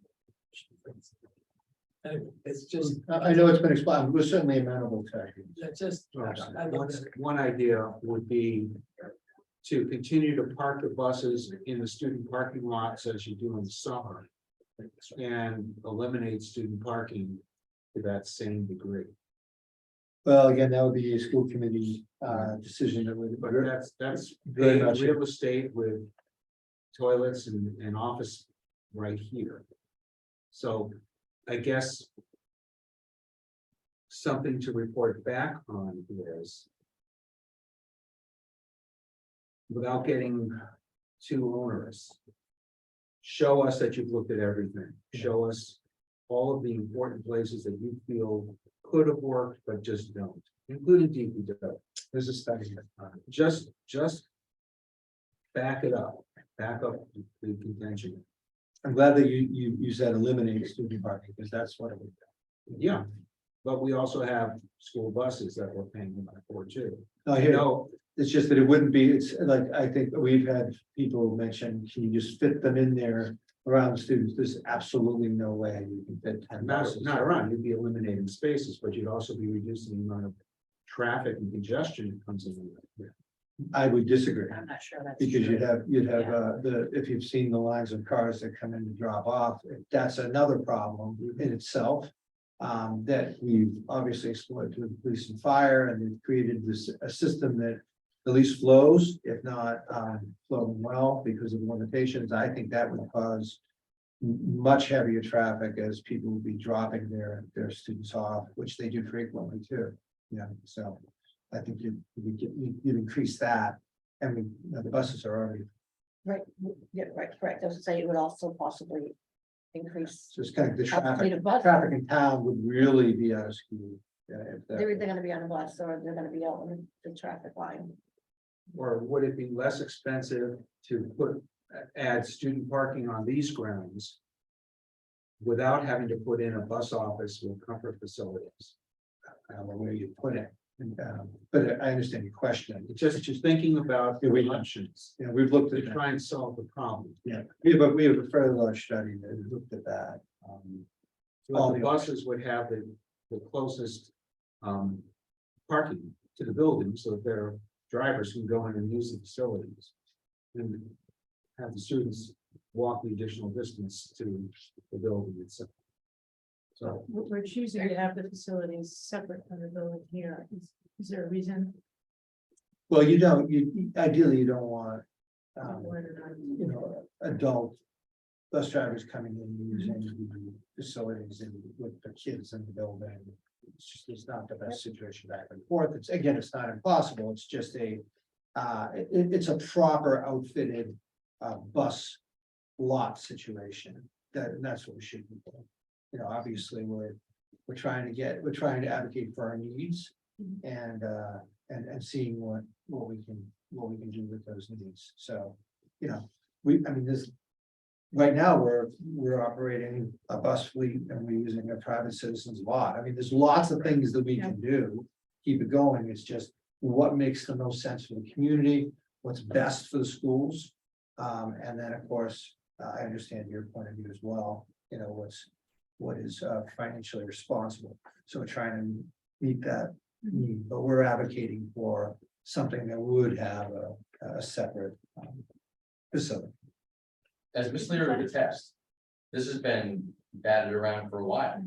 Anyway, it's just, I know it's been explained, we're certainly amenable to it. it's just. One idea would be to continue to park the buses in the student parking lots as you do in the summer. And eliminate student parking to that same degree. Well, again, that would be a school committee decision that would. But that's Very paying much. real estate with toilets and office right here. So I guess something to report back on is without getting too onerous. Show us that you've looked at everything. Show us all of the important places that you feel could have worked, but just don't, including DPW. There's a study. Just back it up, back up the contention. I'm glad that you said eliminate student parking, because that's what it would. Yeah, but we also have school buses that we're paying for too. No, I hear you. It's just that it wouldn't be, it's like, I think we've had people mention, can you just fit them in there around the students? There's absolutely no way you can fit 10 buses. Not around, you'd be eliminating spaces, but you'd also be reducing the amount of traffic and congestion that comes in. I would disagree, I'm not sure that's. because true. you'd have if you've seen the lines of cars that come in to drop off, that's another problem in itself. That we've obviously explored through police and fire, and we've created a system that at least flows, if not flowing well because of limitations. I think that would cause much heavier traffic as people would be dropping their students off, which they do frequently too. Yeah, so I think you'd increase that, and the buses are already Right, yeah, right, correct. I was saying it would also possibly increase. just kind of the Fleet of buses. traffic in town would really be out of skew. If that- They're either gonna be on a bus or they're gonna be out on the traffic line. Or would it be less expensive to add student parking on these grounds? Without having to put in a bus office with comfort facilities? I don't know where you put it, but I understand your question. Just thinking about Yeah, we- the options You know, we've looked to at that. try and solve the problem. Yeah, we have a fairly large study that has looked at that. All the buses would have the closest parking to the building, so that their drivers can go in and use the facilities. And have the students walk the additional distance to the building itself. So We're choosing to have the facilities separate from the building here. Is there a reason? Well, ideally, you don't want, why they're not- you know, adult bus drivers coming in and using the facilities and with the kids in the building. It's not the best situation back and forth. It's not impossible. It's just it's a proper outfitted bus lot situation. That's what we should be doing. You know, obviously, we're trying to advocate for our needs and seeing what we can do with those needs. So, you know, right now, we're operating a bus fleet and we're using a private citizen's lot. I mean, there's lots of things that we can do. Keep it going. It's just what makes the most sense for the community, what's best for the schools. And then, of course, I understand your point of view as well, you know, what is financially responsible. So we're trying to meet that need, but we're advocating for something that would have a separate facility. As Ms. Leary would attest, this has been batted around for a while.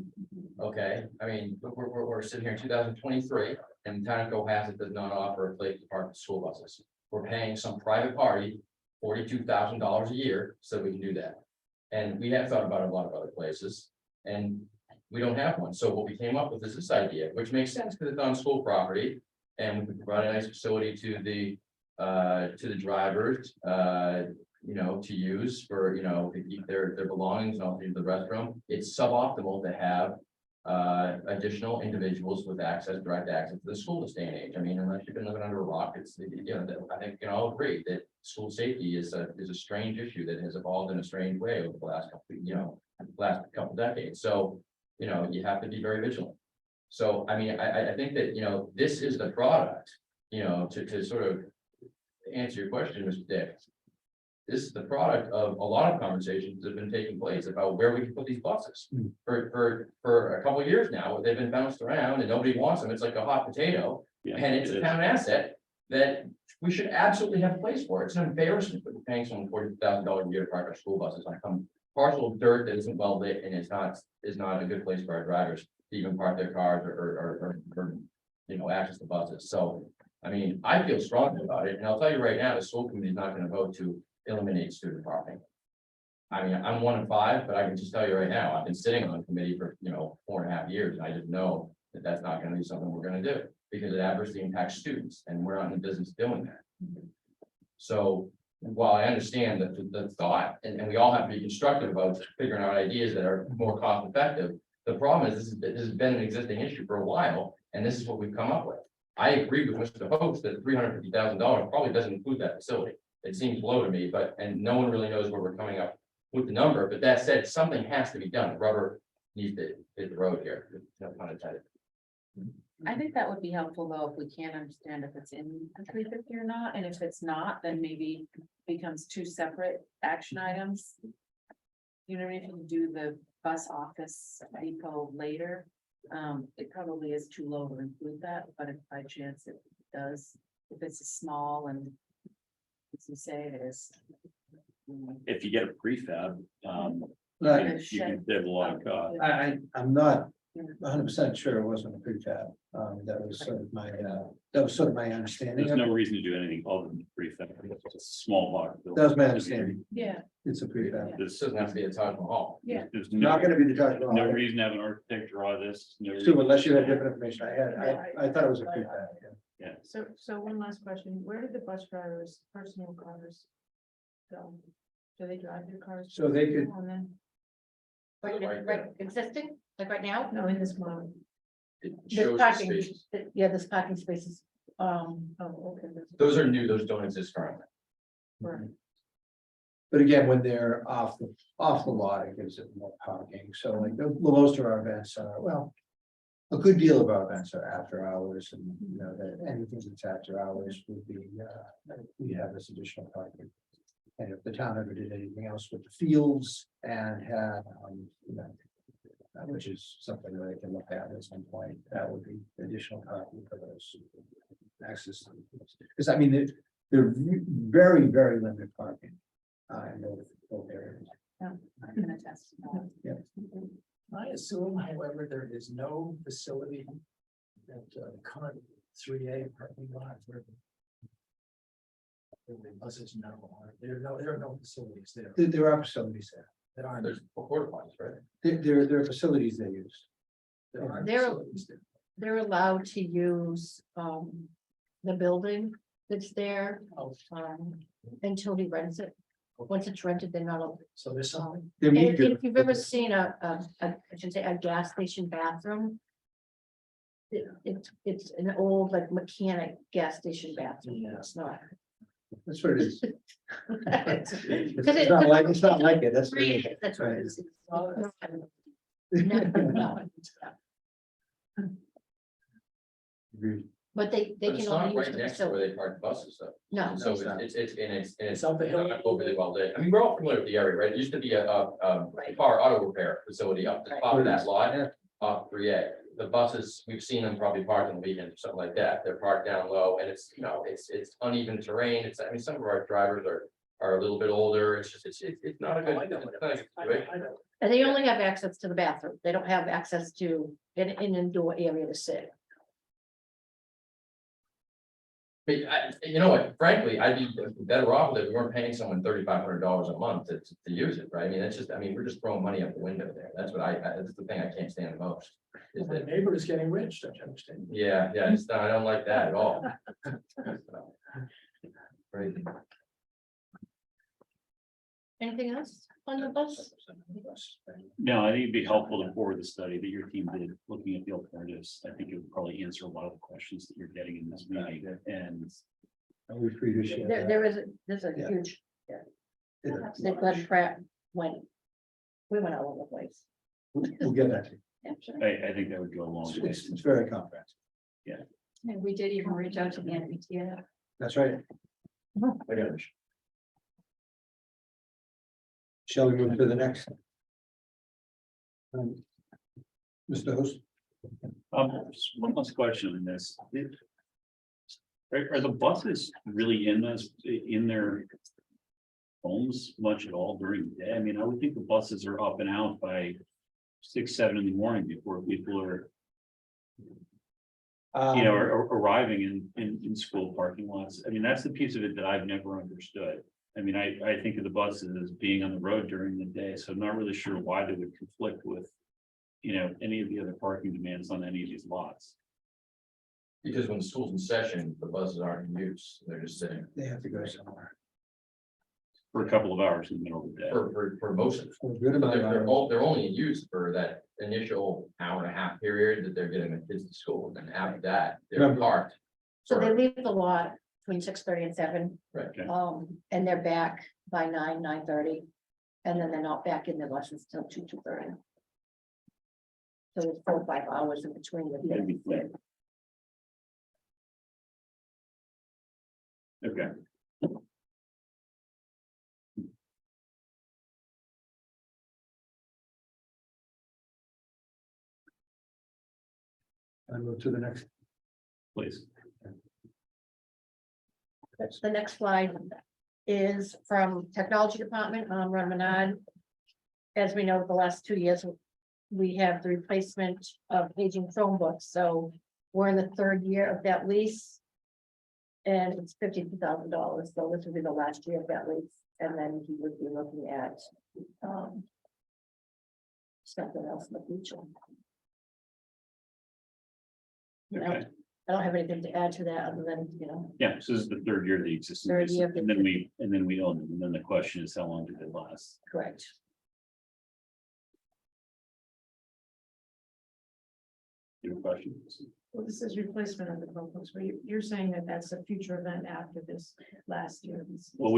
Okay, I mean, we're sitting here in 2023 and the town of Cohasset does not offer a place to park the school buses. We're paying some private party $42,000 a year so we can do that. And we have thought about a lot of other places, and we don't have one. So what we came up with is this idea, which makes sense because it's on school property. And we can provide a nice facility to the drivers, you know, to use for, you know, to keep their belongings and all through the restroom. It's suboptimal to have additional individuals with direct access to the school this day and age. I mean, unless you've been living under a rock, it's, you know, I think you can all agree that school safety is a strange issue that has evolved in a strange way over the last couple decades. So, you know, you have to be very vigilant. So, I mean, I think that, you know, this is the product, you know, to sort of answer your question, Mr. Dick. This is the product of a lot of conversations that have been taking place about where we can put these buses. For a couple of years now, they've been bounced around and nobody wants them. It's like a hot potato. Yeah, And it's it a is. town asset that we should absolutely have a place for. It's an embarrassment that we're paying someone $40,000 a year to park our school buses on some parcel of dirt that isn't well lit and is not a good place for our drivers to even park their cars or you know, access the buses. So, I mean, I feel strongly about it, and I'll tell you right now, the school committee is not gonna vote to eliminate student parking. I mean, I'm 1 of 5, but I can just tell you right now, I've been sitting on the committee for, you know, 4.5 years, and I just know that that's not gonna be something we're gonna do, because it adversely impacts students, and we're not in the business of doing that. So, while I understand the thought, and we all have to be constructive about figuring out ideas that are more cost effective, the problem is this has been an existing issue for a while, and this is what we've come up with. I agree with Mr. Host that $350,000 probably doesn't include that facility. It seems low to me, and no one really knows where we're coming up with the number, but that said, something has to be done. Rubber needs to hit the road here. No pun intended. I think that would be helpful, though, if we can't understand if it's in the 350 or not, and if it's not, then maybe becomes 2 separate action items. You know, if you do the bus office depot later, it probably is too low to include that, but if by chance it does, if it's a small and as you say it is. If you get a prefab, Right. you can save a lot of cost. I'm not 100% sure it wasn't a prefab. That was sort of my understanding. There's of no it. reason to do anything other than prefab. It's a small box. building. That was my understanding. Yeah, It's a prefab. This doesn't have to be a Taj Mahal. yeah. There's Not no, gonna be the Taj no Mahal. reason to have an architect draw this. No Stu, unless reason- you had different information. I thought it was a prefab. Yeah. So one last question, where did the bus drivers' personal cars go? Do they drive their cars? So they could- And then, Right, existing, like right now? no, in this model. It This shows the parking, spaces. yeah, this parking spaces, Oh, okay. Those are new, those don't exist currently. Right. But again, when they're off the lot, it gives it more parking. So like most of our events are, well, a good deal of our events are after hours, and you know, that anything that's after hours would be, we have this additional parking. And if the town ever did anything else with the fields and had, you know, which is something that they can look at some point, that would be additional parking for those access. Because I mean, they're very, very limited parking. In those areas. I can attest to that. I assume, however, there is no facility at current 3A parking lot where the buses now are. There are no facilities there. There are facilities there. There are. There's porta potties, right? There are facilities they use. There are They're- facilities there. they're allowed to use, the building that's there, until he rents it. Once it's rented, they're not, allowed. So there's something. They're And metered. if you've ever seen I should say, a gas station bathroom. It's an old like mechanic gas station bathroom, Yeah. it's not. That's what it is. Because It's not like it, that's. what it is. That's what Right. it is. No. Agreed. But they But it's can not only use right the next to where facility. they park buses though. No, So it's not. it's up the hill. not overly well lit. I mean, we're all familiar with the area, right? It used to be a Right. car auto repair facility up the Right. top of that lot, Yeah. off 3A. The buses, we've seen them probably parked on the weekend or something like that. They're parked down low and it's, you know, it's uneven terrain. I mean, some of our drivers are a little bit older. It's just, it's not a good. Oh, I know. it's not a good situation. I know. And they only have access to the bathroom. They don't have access to an indoor area to sit. You know what, frankly, I'd be better off if we weren't paying someone $3,500 a month to use it, right? I mean, it's just, I mean, we're just throwing money out the window there. That's what that's the thing I can't stand the most. Is My that, neighbor is getting rich, don't you understand? yeah, I don't like that at all. Right. Anything else on the bus? No, I think it'd be helpful to forward the study that your team did, looking at the alternatives. I think it would probably answer a lot of the questions that you're getting in this meeting, and And we appreciate that. There's a Yeah. huge, Yeah. the Glenn Pratt went, we went all over the place. We'll get that to you. Yeah, sure. I think that would go a long way. It's very comprehensive. And we did even reach out to the NPTF. That's right. I got it. Shall we move to the next? Mr. Host? Just one last question on this. Are the buses really in their homes much at all during the day? I mean, I would think the buses are up and out by 6, 7 in the morning before people are, are arriving in school parking lots. I mean, that's the piece of it that I've never understood. I mean, I think of the buses as being on the road during the day, so I'm not really sure why they would conflict with, any of the other parking demands on any of these lots. Because when the school's in session, the buses aren't in use, they're just sitting They have to go somewhere. For a couple of hours in the middle of the day. for most of them. For a good But amount of hours. they're only in use for that initial hour and a half period that they're getting the kids to school, and then after that, they're Remember- parked. So they for- leave the lot between 6:30 and 7, Right, Okay. and they're back by 9:30. And then they're not back in their lessons till 2:30. So it's 4 or 5 hours in between the That'd be days. quick. Okay. And move to the next. Please. That's the next slide is from Technology Department, Ron Menard. As we know, the last 2 years, we have the replacement of aging Chromebooks, so we're in the 3rd year of that lease. And it's $52,000, so this will be the last year of that lease, and then he would be looking at something else in the future. No, Okay. I don't have anything to add to that, other than, Yeah, so this is the 3rd year of the existing. Third lease, year of the- And then we own them, and then the question is, how long do they last? correct. Your question? Well, this is replacement of the Chromebooks, but you're saying that that's a future event after this last year. Well,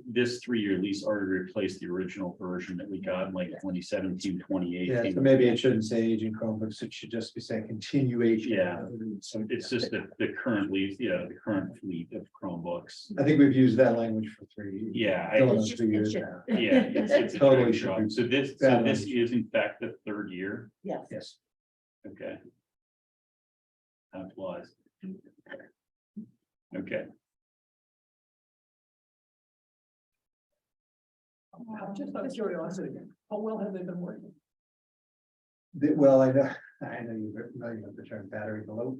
this 3-year lease already replaced the original version that we got in like 2017, 2018. Yeah, so maybe it shouldn't say aging Chromebooks, it should just be saying continuation. Yeah. So it's just the current lease, the current fleet of Chromebooks. I think we've used that language for 3 years. Yeah, Going on It's just- 3 years it's now. Yeah, it's a Totally drag should job. be So this balanced. is in fact the 3rd year. Yes. Yes. Okay. Time flies. Okay, Just out of curiosity, how well have they been working? Well, I know you know the term battery below.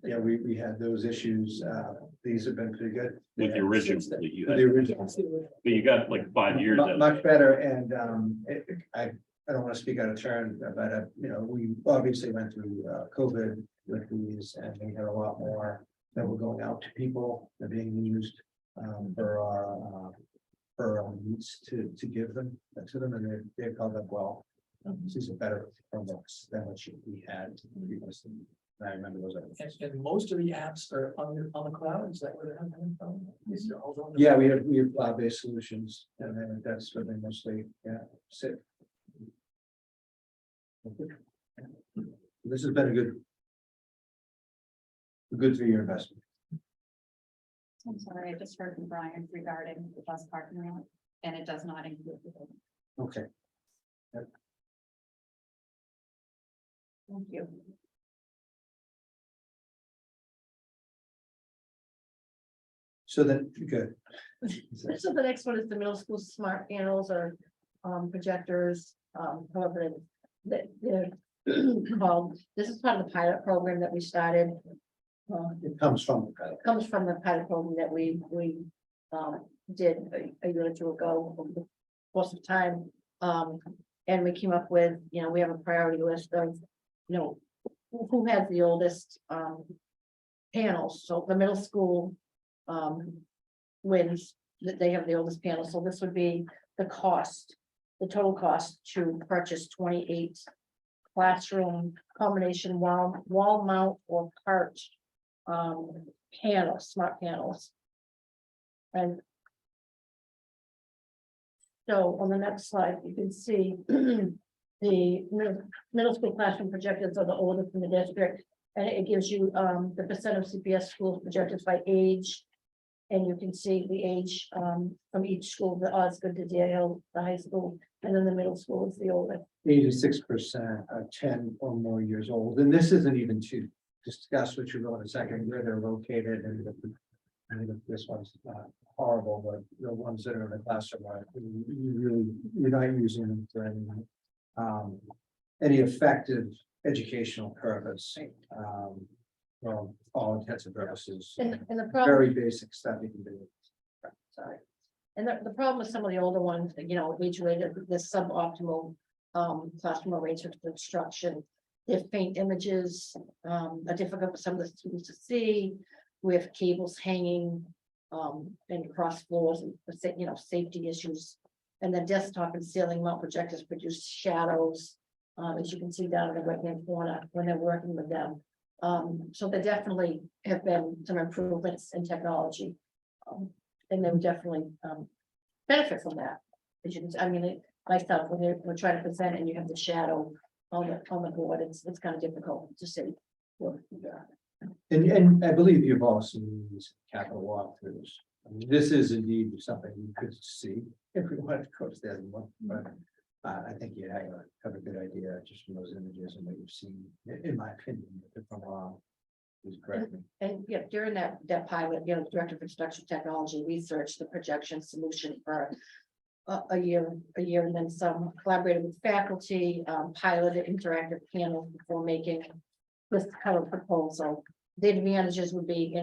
Yeah, we had those issues. These have been pretty good. with the original fleet you The had, original. but you got like 5 years. out of Much it. better, and I don't want to speak out of turn, but we obviously went through COVID with these, and we had a lot more that were going out to people, that are being used for our needs to give them to them, and they've held up well. These are better from books than what we had previously. And I remember those. And most of the apps are on the cloud, is that where they're coming from? Is it all on the- Yeah, we have cloud-based solutions, and then that's where they mostly, sit. This has been a good 3-year investment. I'm sorry, I just heard from Brian regarding the bus parking lot, and it does not include the building. Okay. Thank you. So then, good. So the next one is the middle school smart panels or projectors, however they're called. This is part of the pilot program that we started. It comes from the credit. comes from the pilot program that we did a year or two ago, over the course of time. And we came up with, we have a priority list of, who has the oldest, panels, so the middle school, wins, that they have the oldest panels, so this would be the cost, the total cost to purchase 28 classroom combination wall mount or part, panels, smart panels. And so on the next slide, you can see the middle school classroom projectors are the oldest in the district. And it gives you the percent of CPS schools projected by age. And you can see the age from each school, the Osgood, the Dale, the high school, and then the middle school is the oldest. 86% are 10 or more years old, and this isn't even to discuss what you're going to second, where they're located, and I think this one's horrible, but the ones that are in the classroom are you're not using them for any effective educational purpose. Well, all intents and purposes, And the problem. very basic stuff you can do. Sorry. And the problem with some of the older ones, age rated, the suboptimal classroom arrangement for instruction. They have faint images, are difficult for some of the students to see. We have cables hanging and across floors and safety issues. And the desktop and ceiling mount projectors produce shadows, as you can see down in the right-hand corner when they're working with them. So there definitely have been some improvements in technology. And they would definitely benefit from that. As you can, myself, when we're trying to present and you have the shadow on the board, it's kind of difficult to see. And I believe you've also used capital walkthroughs. I mean, this is indeed something you could see if we wanted to coach that, but I think you have a good idea just from those images and what you've seen, in my opinion, if I'm wrong. Please correct me. And yeah, during that pilot, Director of Instruction Technology researched the projection solution for a year, and then some, collaborated with faculty, piloted interactive panels before making this kind of proposal. The advantages would be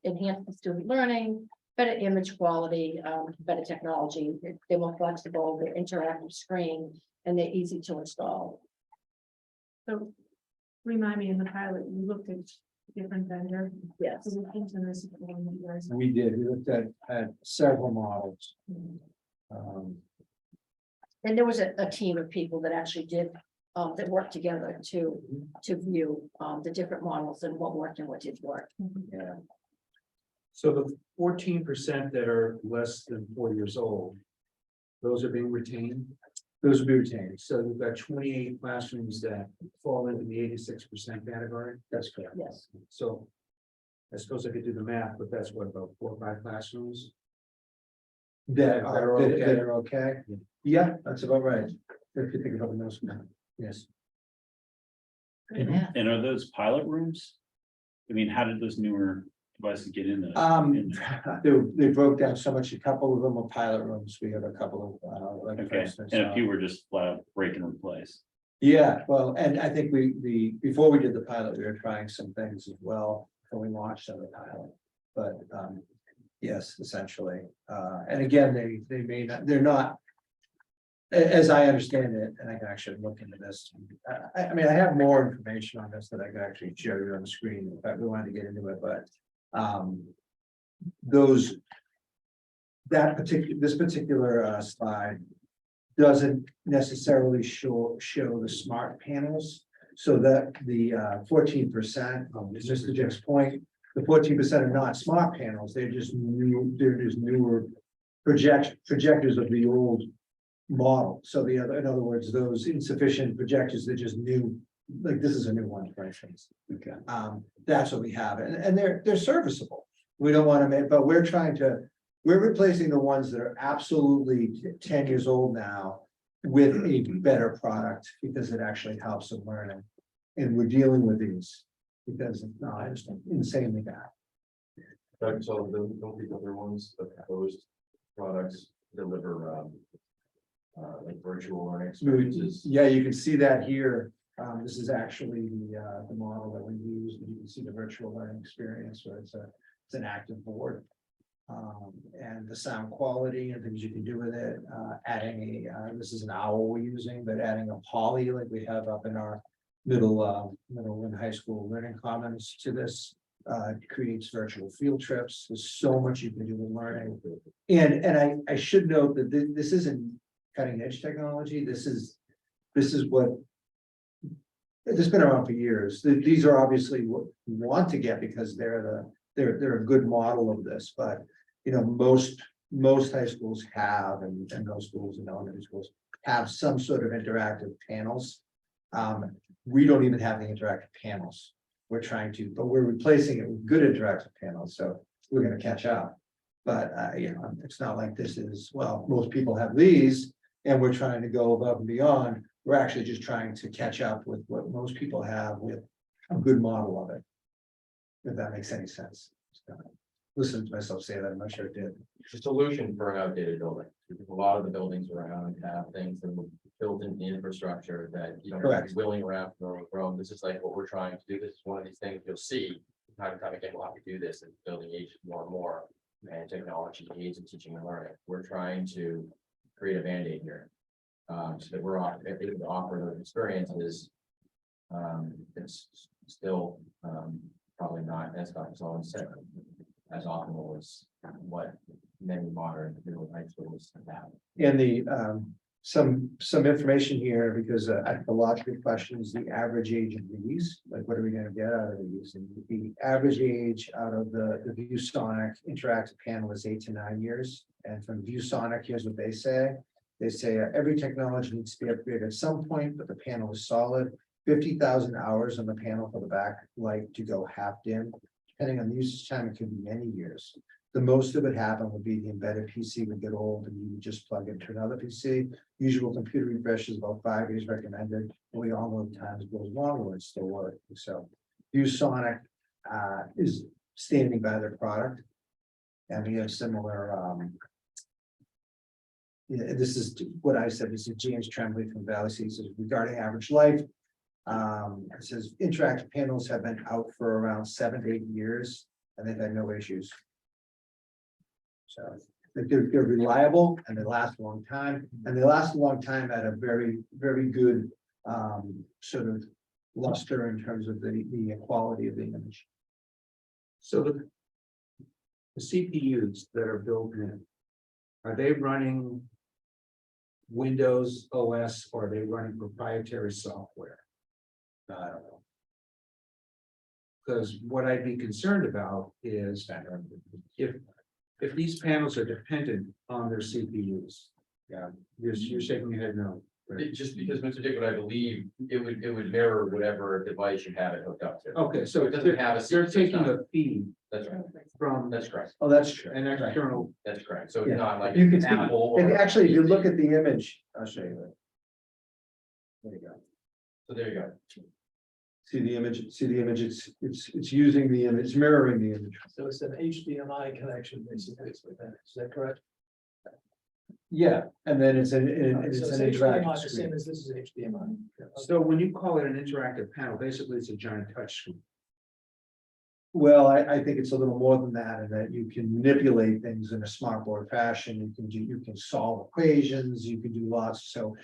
enhance the student learning, better image quality, better technology. They're more flexible, they're interactive screen, and they're easy to install. So remind me, in the pilot, you looked at different vendor Yes. solutions, and this is the one you guys. We did, we looked at several models. And there was a team of people that actually did, that worked together to view the different models and what worked and what didn't work. Yeah. So the 14% that are less than 4 years old, those are being retained. Those will be retained. So you've got 28 classrooms that fall into the 86% category. That's correct. Yes. So I suppose I could do the math, but that's what, about 4 or 5 classrooms? That are okay. that are okay. Yeah, that's about right. If you think about the most, yes. Yeah. And are those pilot rooms? I mean, how did those newer devices get in there? They broke down so much, a couple of them are pilot rooms, we have a couple of, like, for Okay, instance. and a few were just flat out break and replace. Yeah, well, and I think before we did the pilot, we were trying some things as well, when we launched on the pilot. But, yes, essentially, and again, they may not, they're not. As I understand it, and I can actually look into this, I mean, I have more information on this that I could actually show you on the screen, in fact, we wanted to get into it, but. This particular slide doesn't necessarily show the smart panels. So that the 14%, Mr. Jeff's point, the 14% are not smart panels, they're just newer projectors of the old model. So in other words, those insufficient projectors, they're just new, like this is a new one, for instance. Okay. That's what we have, and they're serviceable. We don't want to make, but we're replacing the ones that are absolutely 10 years old now with a better product because it actually helps them learning. And we're dealing with these because it's insanely bad. So don't the other ones, the proposed products deliver like virtual learning experiences. Yeah, you can see that here. This is actually the model that we use. You can see the virtual learning experience where it's an active board. And the sound quality and things you can do with it, adding this is an owl we're using, but adding a poly like we have up in our middle and high school learning commons to this. Creates virtual field trips. There's so much you can do with learning. And I should note that this isn't cutting edge technology. This is what. This has been around for years. These are obviously what we want to get because they're a good model of this, but you know, most high schools have, and those schools and elementary schools have some sort of interactive panels. We don't even have the interactive panels. We're trying to, but we're replacing it with good interactive panels, so we're gonna catch up. But you know, it's not like this is, well, most people have these, and we're trying to go above and beyond. We're actually just trying to catch up with what most people have with a good model of it. If that makes any sense. Listen to myself say that, I'm not sure it did. It's a solution for an outdated building. Because a lot of the buildings around have things that were built in the infrastructure that you don't Correct. be willing around from. This is like what we're trying to do. This is one of these things you'll see. Time to time again, we'll have to do this, and building ages more and more. And technology aids in teaching and learning. We're trying to create a Band-Aid here. So that we're able to offer those experiences. It's still probably not as Dr. Sullivan said, as optimal as what many modern high schools have. And the some information here, because I think a lot of good questions, the average age of these, like what are we gonna get out of these? And the average age out of the ViewSonic interactive panel is 8 to 9 years. And from ViewSonic, here's what they say. They say every technology needs to be upgraded at some point, but the panel is solid. 50,000 hours on the panel for the backlight to go half dim. Depending on the usage time, it could be many years. The most that would happen would be the embedded PC would get old and you would just plug into another PC. Usual computer refresh is about 5 years recommended. And we all know times goes longer, it's still working. So ViewSonic is standing by their product. And we have similar yeah, this is what I said. This is James Tremblay from Valley Seas regarding average life. It says interactive panels have been out for around 7 to 8 years and they've had no issues. So they're reliable and they last a long time, and they last a long time at a very, very good sort of luster in terms of the quality of the image. So the CPUs that are built in, are they running Windows OS or are they running proprietary software? I don't know. Because what I'd be concerned about is if these panels are dependent on their CPUs. Yeah, you're shaking your head no. Right? Just because, Mr. Dick, what I believe, it would mirror whatever device you have it hooked up to. Okay, so It doesn't have a they're CPU, taking it's a feed That's right. from That's correct. Oh, that's true. an external. That's correct. So Yeah. it's not like. You can see, Apple and or- actually, if you look at the image, I'll show you that. There you go. So there you go. See the image, it's using the image, it's mirroring the image. So it's an HDMI connection, basically, is that correct? Yeah, and then it's an So HDMI, interactive the same screen. as this is HDMI. So when you call it an interactive panel, basically it's a giant touch screen. Well, I think it's a little more than that, in that you can manipulate things in a smartboard fashion, you can solve equations, you can do lots, so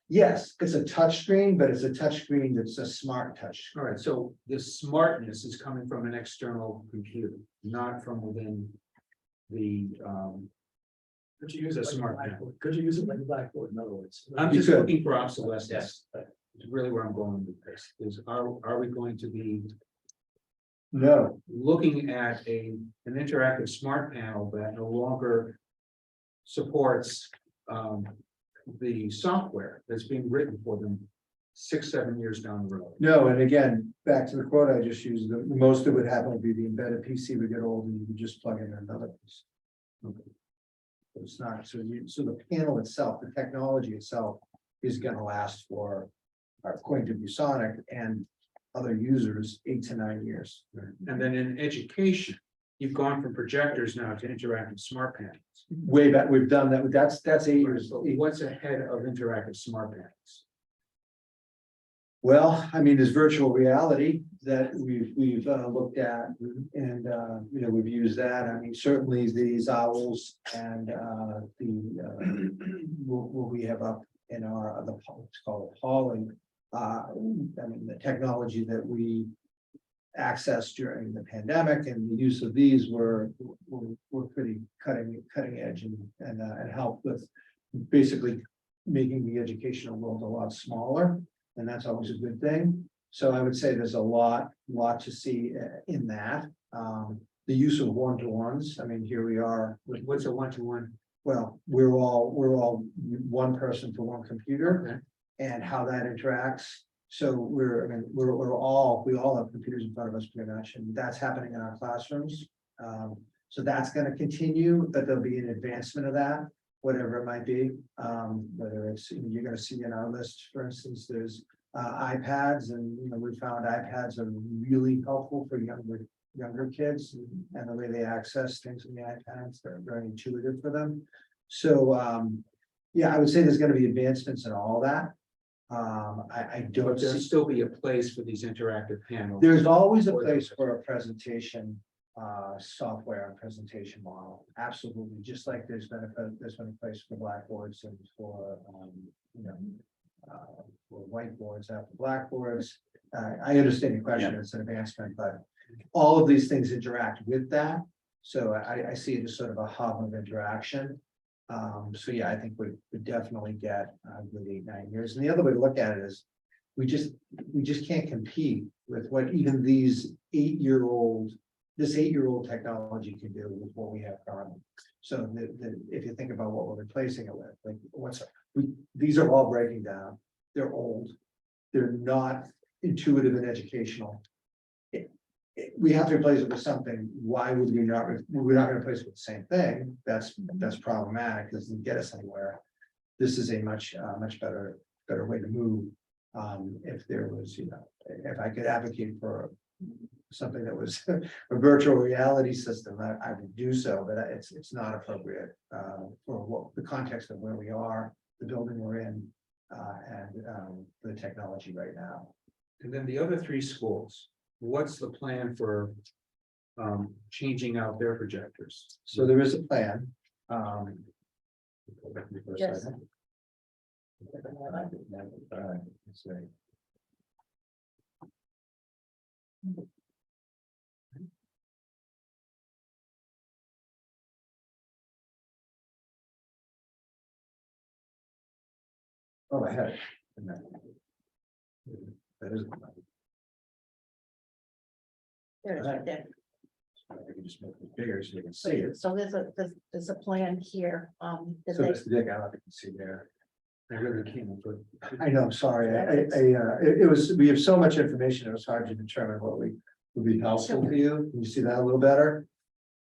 yes, it's a touch screen, but it's a touch screen that's a smart touch. All right, so the smartness is coming from an external computer, not from within the Could you use it That's like a smart, blackboard? Could you use it like a blackboard, in other words? I'm just You could. looking for obsolescence. Is really where I'm going with this, is are we going to be No, looking at an interactive smart panel that no longer supports the software that's being written for them 6-7 years down the road? no, and again, back to the quote I just used, the most that would happen would be the embedded PC would get old and you would just plug in another piece. Okay. But it's not, so the panel itself, the technology itself is gonna last for, according to ViewSonic and other users, 8 to 9 years. And then in education, you've gone from projectors now to interactive smart panels. Way back, we've done that, that's 8 years. So what's ahead of interactive smart panels? Well, I mean, there's virtual reality that we've looked at and, you know, we've used that. I mean, certainly these owls and what we have up in our, it's called appalling. I mean, the technology that we accessed during the pandemic and the use of these were pretty cutting edge and helped with basically making the educational world a lot smaller. And that's always a good thing. So I would say there's a lot to see in that. The use of one-to-ones, I mean, here we are, What's a one-to-one? well, we're all one person for one computer. And how that interacts. So we all have computers in front of us pretty much, and that's happening in our classrooms. So that's gonna continue, but there'll be an advancement of that, whatever it might be. Whether it's, you're gonna see in our list, for instance, there's iPads, and you know, we found iPads are really helpful for younger kids and the way they access things in the iPads, they're very intuitive for them. So yeah, I would say there's gonna be advancements in all that. I But don't there'll see, still be a place for these interactive panels. there's always a place for a presentation software and presentation model. Absolutely, just like there's been a place for blackboards and for you know, for whiteboards after blackboards. I understand your question, it's an advancement, but all of these things interact with that. So I see it as sort of a hub of interaction. So yeah, I think we definitely get with 8-9 years. And the other way to look at it is we just can't compete with what even these 8-year-old technology can do with what we have currently. So if you think about what we're replacing it with, like these are all breaking down. They're old. They're not intuitive and educational. We have to replace it with something. Why would we not? We're not going to replace it with the same thing. That's problematic. Doesn't get us anywhere. This is a much better way to move. If there was, you know, if I could advocate for something that was a virtual reality system, I would do so, but it's not appropriate for what the context of where we are, the building we're in, and the technology right now. And then the other 3 schools, what's the plan for changing out their projectors? So there is a plan. Go back to me for a Yes. second. Let's see. Oh, I had it. That is. There it is right there. I can just make it bigger so you can see it. So there's a plan here, that So they- Mr. Dick, I don't know if you can see there. I really can't. But I know, I'm sorry. It was, we have so much information, it was hard to determine what would be helpful to you. Can you see that a little better?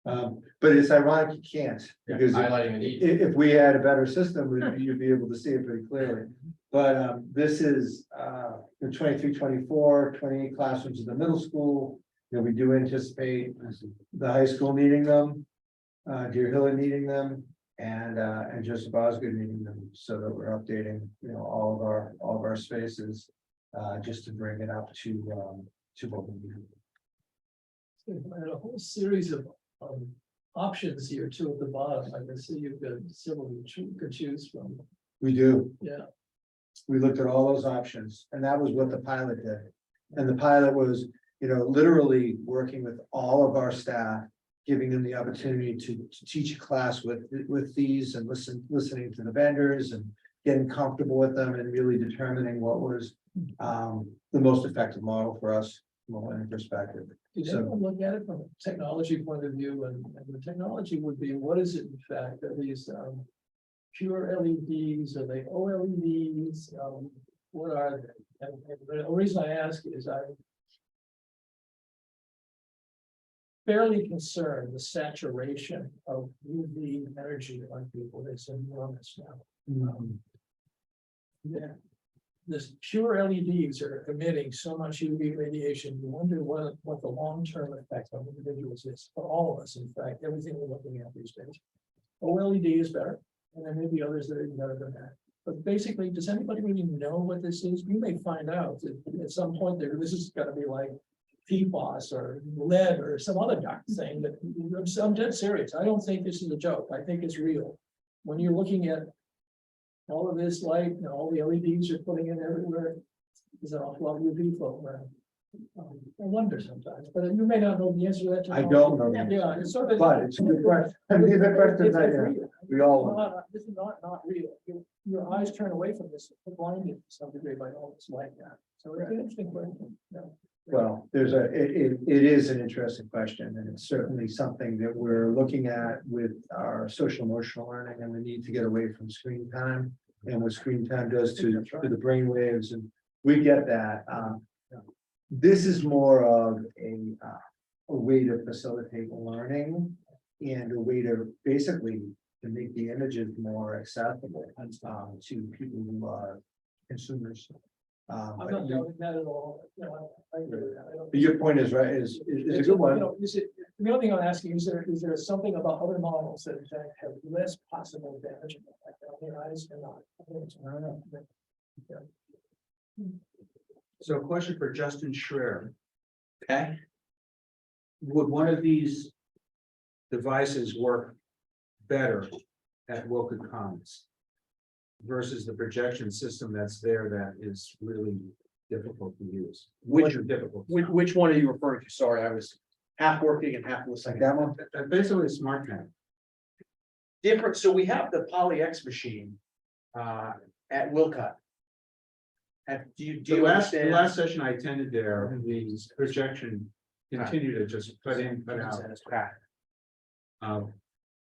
But it's ironic you can't, because Highlighting the need. if we had a better system, you'd be able to see it pretty clearly. But this is the 23-24, 28 classrooms in the middle school. You know, we do anticipate the high school needing them, Deer Hill needing them, and Joseph Osgood needing them, so that we're updating, you know, all of our spaces just to bring it up to what we need. I had a whole series of options here too at the bottom. I can see you've got several you could choose from. We do. Yeah. We looked at all those options, and that was what the pilot did. And the pilot was, you know, literally working with all of our staff, giving them the opportunity to teach a class with these and listening to the vendors and getting comfortable with them and really determining what was the most effective model for us from a learning perspective. Did So- anyone look at it from a technology point of view? And the technology would be, what is it in fact, are these pure LEDs, are they OLEDs? What are they? And the reason I ask is I'm fairly concerned the saturation of UV energy on people is enormous now. Yeah. This pure LEDs are emitting so much UV radiation, you wonder what the long-term effect on individuals is, for all of us, in fact, everything we're looking at these days. OLED is better, and there may be others that are even better than that. But basically, does anybody really know what this is? You may find out that at some point there, this is gonna be like PFAS or lead or some other dark thing that, I'm dead serious. I don't think this is a joke. I think it's real. When you're looking at all of this light and all the LEDs you're putting in everywhere, there's an awful lot of UV flow around. I wonder sometimes, but you may not know the answer to that. I don't know. Yeah, it's sort of. But it's a good question. These are questions It's I, real. we all want. This is not real. Your eyes turn away from this, blinded to some degree by all this light now. So it's an interesting question. Yeah. Well, it is an interesting question, and it's certainly something that we're looking at with our social emotional learning and the need to get away from screen time. And what screen time does to the brain waves, and we get that. This is more of a way to facilitate learning and a way to basically to make the images more accessible to people who are consumers. I'm But not doubting that at all. No, I agree with that. I don't- your point is right, is a It's, good you one. know, the only thing I'm asking, is there something about other models that have less possible damage effect on the eyes or not? I don't know. So a question for Justin Schreier. Okay, Would one of these devices work better at Wilkie Commons versus the projection system that's there that is really difficult to use? Which- difficult? which one are you referring to? Sorry, I was half working and half Like listening. that one? Basically a smart pen. Different, so we have the Poly X machine at Wilcott. Do you The last understand? session I attended there, the projection continued to just cut in, cut out. Okay,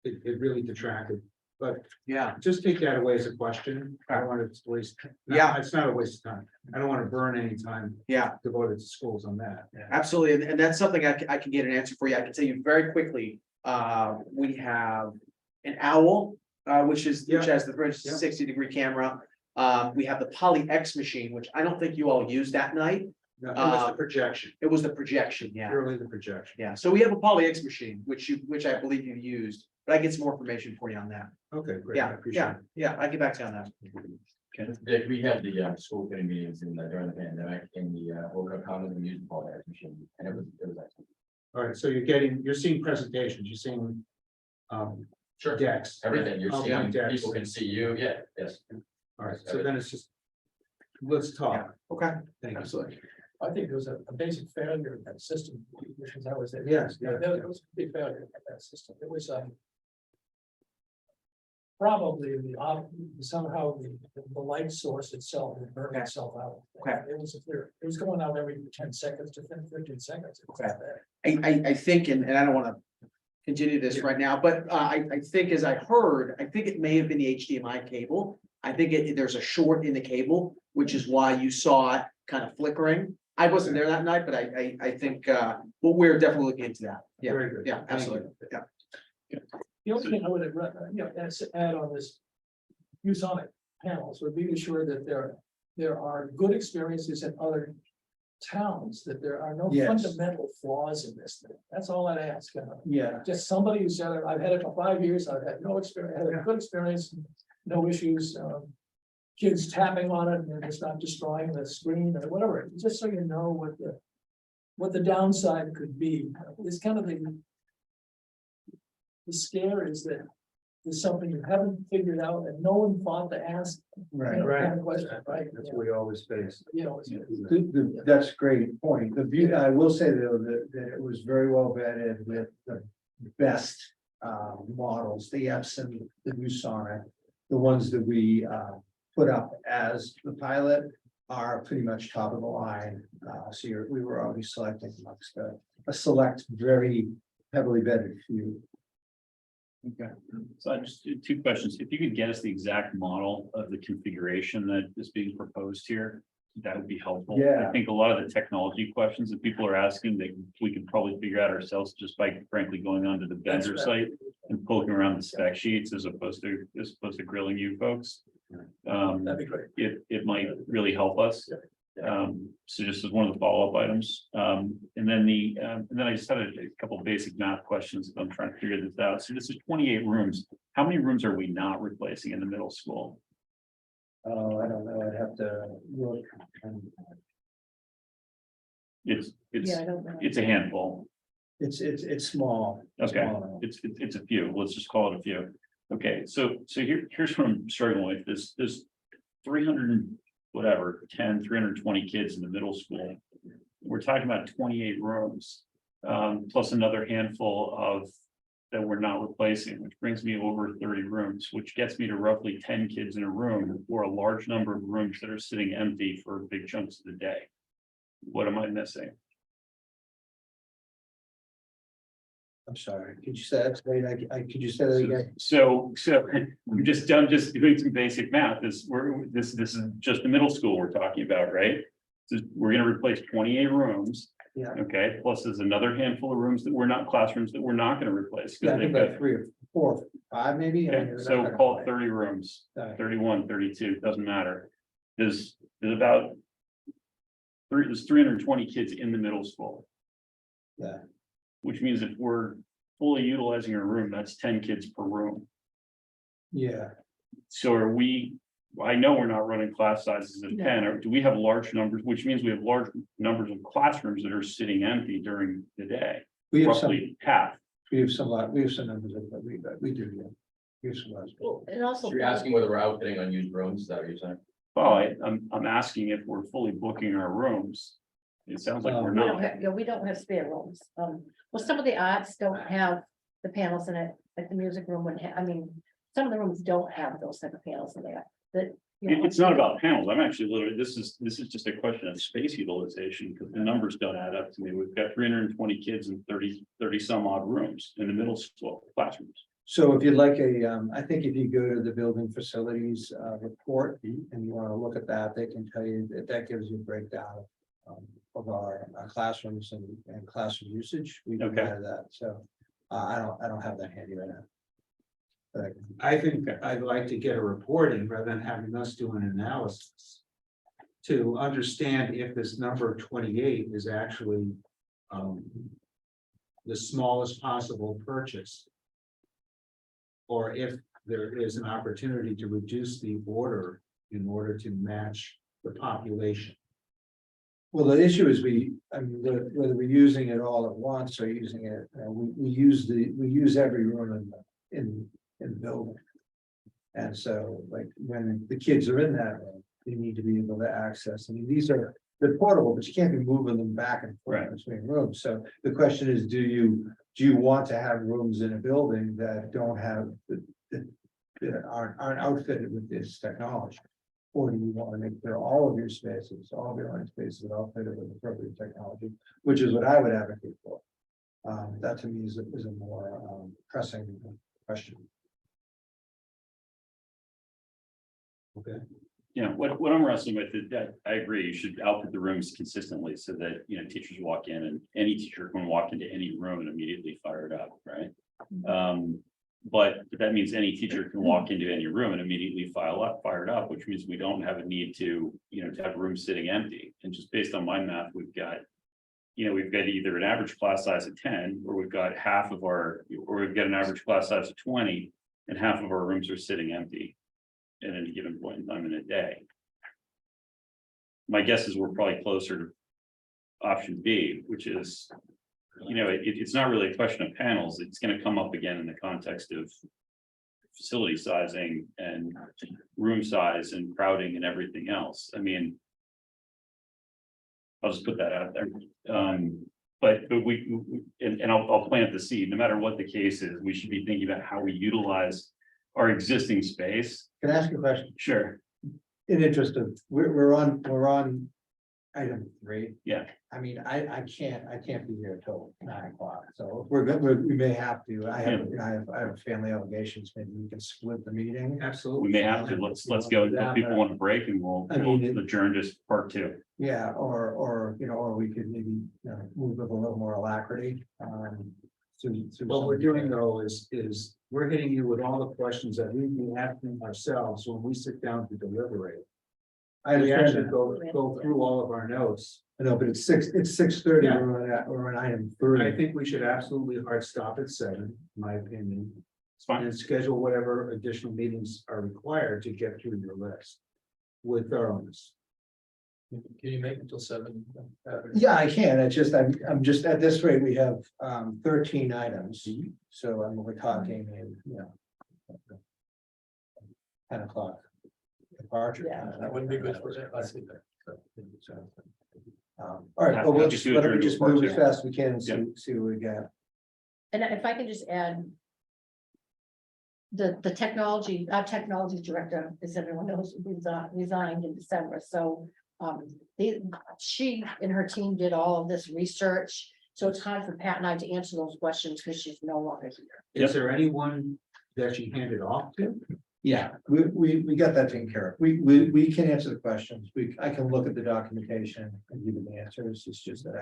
It really detracted, but yeah, just take that away as a question. I don't want to waste. Yeah. It's not a waste of time. I don't want to burn any time yeah, devoted to schools on that. absolutely. And that's something I can get an answer for you. I can tell you very quickly. We have an owl, which has the Yeah. 360-degree camera. We have the Poly X machine, which I don't think you all used that night. No, it was the projection, It was the projection, yeah. purely the projection. Yeah, so we have a Poly X machine, which I believe you used, but I get some more information for you on that. Okay, great. I Yeah, appreciate yeah, it. yeah, I'll get back to you on that. Dick, we had the school committee meetings during the pandemic in the Wilcott Commons and used Poly X machine, and it was excellent. All right, so you're seeing presentations, you're seeing Sure. decks. Everything, you're PowerPoint seeing, decks. people can see you, yeah, yes. All right, so then it's just, let's talk. Okay, Thank you. absolutely. I think there was a basic failure in that system, because I was there. Yes, Yeah, yes, there was a big failure in that system. It was, probably somehow the light source itself would burn Okay. itself out. Okay. It was going out every 10 seconds to 15 seconds. It was Okay. bad. I think, and I don't wanna continue this right now, but I think as I heard, I think it may have been the HDMI cable. I think there's a short in the cable, which is why you saw it kind of flickering. I wasn't there that night, but I think, well, we're definitely looking into that. Yeah, Very good. yeah, Thank you. absolutely, yeah. The only thing I would, add on this ViewSonic panels would be to ensure that there are good experiences in other towns, that there are no Yes. fundamental flaws in this thing. That's all I'd ask. Yeah, Just somebody who said, I've had it for 5 years, I've had no experience, had a good experience, no issues. Kids tapping on it and it's not destroying the screen or whatever, just so you know what the downside could be. It's kind of the scare is that there's something you haven't figured out and no one thought to ask. right. Kind of question, right? That's what we always face. You know, That's a great point. The view, I will say though, that it was very well vetted with the best models, the Epson, the ViewSonic. The ones that we put up as the pilot are pretty much top of the line. So we were always selecting amongst a select, very heavily vetted few. Okay, so I just two questions. If you could get us the exact model of the configuration that is being proposed here, that would be helpful. Yeah. I think a lot of the technology questions that people are asking, that we can probably figure out ourselves just by frankly going onto the vendor site and poking around the spec sheets as opposed to grilling you folks. that'd be great. It might really help us. So just as one of the follow-up items, and then I just had a couple of basic math questions. If I'm trying to figure this out. So this is 28 rooms. How many rooms are we not replacing in the middle school? Oh, I don't know, I'd have to look. It's, Yeah, I don't know. it's a handful. It's small. Okay, Small. it's a few, let's just call it a few. Okay, so here's what I'm struggling with, there's 300 and whatever, 320 kids in the middle school. We're talking about 28 rooms, plus another handful of that we're not replacing, which brings me over 30 rooms, which gets me to roughly 10 kids in a room, or a large number of rooms that are sitting empty for big chunks of the day. What am I missing? I'm sorry, could you say that, could you say that again? So I'm just doing some basic math. This is just the middle school we're talking about, right? So we're gonna replace 28 rooms. Yeah. Okay, plus there's another handful of rooms that we're not, classrooms that we're not gonna replace. 'Cause Yeah, I they've think like got- 3 or 4, or 5 maybe. I mean, Okay, they're so not call it gonna- 30 rooms, Sorry. 31, 32, doesn't matter. There's about there's 320 kids in the middle school. Yeah. Which means if we're fully utilizing a room, that's 10 kids per room. Yeah, So are we, I know we're not running class sizes of 10, or do we have large numbers, which means we have large numbers of classrooms that are sitting empty during the day, we have some, roughly half. we have some numbers, but we do, yeah. We have some large. And also. So you're asking whether we're outfitting unused rooms, is that what you're saying? Well, I'm asking if we're fully booking our rooms. It sounds like we're We don't not. have, yeah, we don't have spare rooms. Well, some of the arts don't have the panels in it, like the music room would have, I mean, some of the rooms don't have those type of panels in there. That, you know, It's not about panels. I'm actually literally, this is just a question of space utilization, because the numbers don't add up to me. We've got 320 kids in 30 some odd rooms in the middle school classrooms. So if you'd like I think if you go to the building facilities report and you want to look at that, they can tell you that gives you a breakdown of our classrooms and classroom usage. We can Okay. add that, so I don't have that handy right now. But I think I'd like to get a report in rather than having us do an analysis. To understand if this number 28 is actually the smallest possible purchase. Or if there is an opportunity to reduce the order in order to match the population. Well, the issue is whether we're using it all at once or using it, we use every room in the building. And so like when the kids are in that room, they need to be able to access. I mean, they're portable, but you can't be moving them back and forth between rooms. So the question is, do you want to have rooms in a building that don't have that aren't outfitted with this technology? Or do you want to make sure all of your spaces, all of your line spaces are outfitted with appropriate technology, which is what I would advocate for. That to me is a more pressing question. Okay. Yeah, what I'm wrestling with is that I agree, you should outfit the rooms consistently so that, teachers walk in and any teacher can walk into any room and immediately fire it up, right? But that means any teacher can walk into any room and immediately fire it up, which means we don't have a need to, to have rooms sitting empty. And just based on my math, we've got either an average class size of 10, or we've got an average class size of 20, and half of our rooms are sitting empty at any given point in time in a day. My guess is we're probably closer to option B, which is, it's not really a question of panels. It's going to come up again in the context of facility sizing and room size and crowding and everything else. I mean, I'll just put that out there. But I'll plant the seed. No matter what the case is, we should be thinking about how we utilize our existing space. Can I ask you a question? Sure. In interest of, we're on item 3. Yeah. I mean, I can't be here till 9 o'clock, so if we're good, we may have to. I have family obligations, maybe we can split the meeting. Absolutely. We may have to, let's go, if people want to break and we'll adjourn just part 2. Yeah, or we could maybe, move with a little more alacrity. What we're doing though is we're hitting you with all the questions that we'd be asking ourselves when we sit down to deliberate. I We understand actually that. go through all of our notes. I know, but it's 6:30, Yeah. we're on item I 3. think we should absolutely hard stop at 7, in my opinion, It's fine. and schedule whatever additional meetings are required to get through your list. with thoroughness. Can you make it till 7? Yeah, I can. It's just, I'm just, at this rate, we have 13 items. So we're talking, you know. 10 o'clock. Departure. Yeah. time. That wouldn't be good for us either. All right, well, we'll just, why don't we just move as fast as we can and see what we got. And if I can just add. The technology, our technology director, as everyone knows, resigned in December, so. She and her team did all of this research, so it's hard for Pat and I to answer those questions because she's no longer here. Is there anyone that you handed off to? Yeah, we got that taken care of. We can answer the questions. I can look at the documentation and give you the answers. It's just that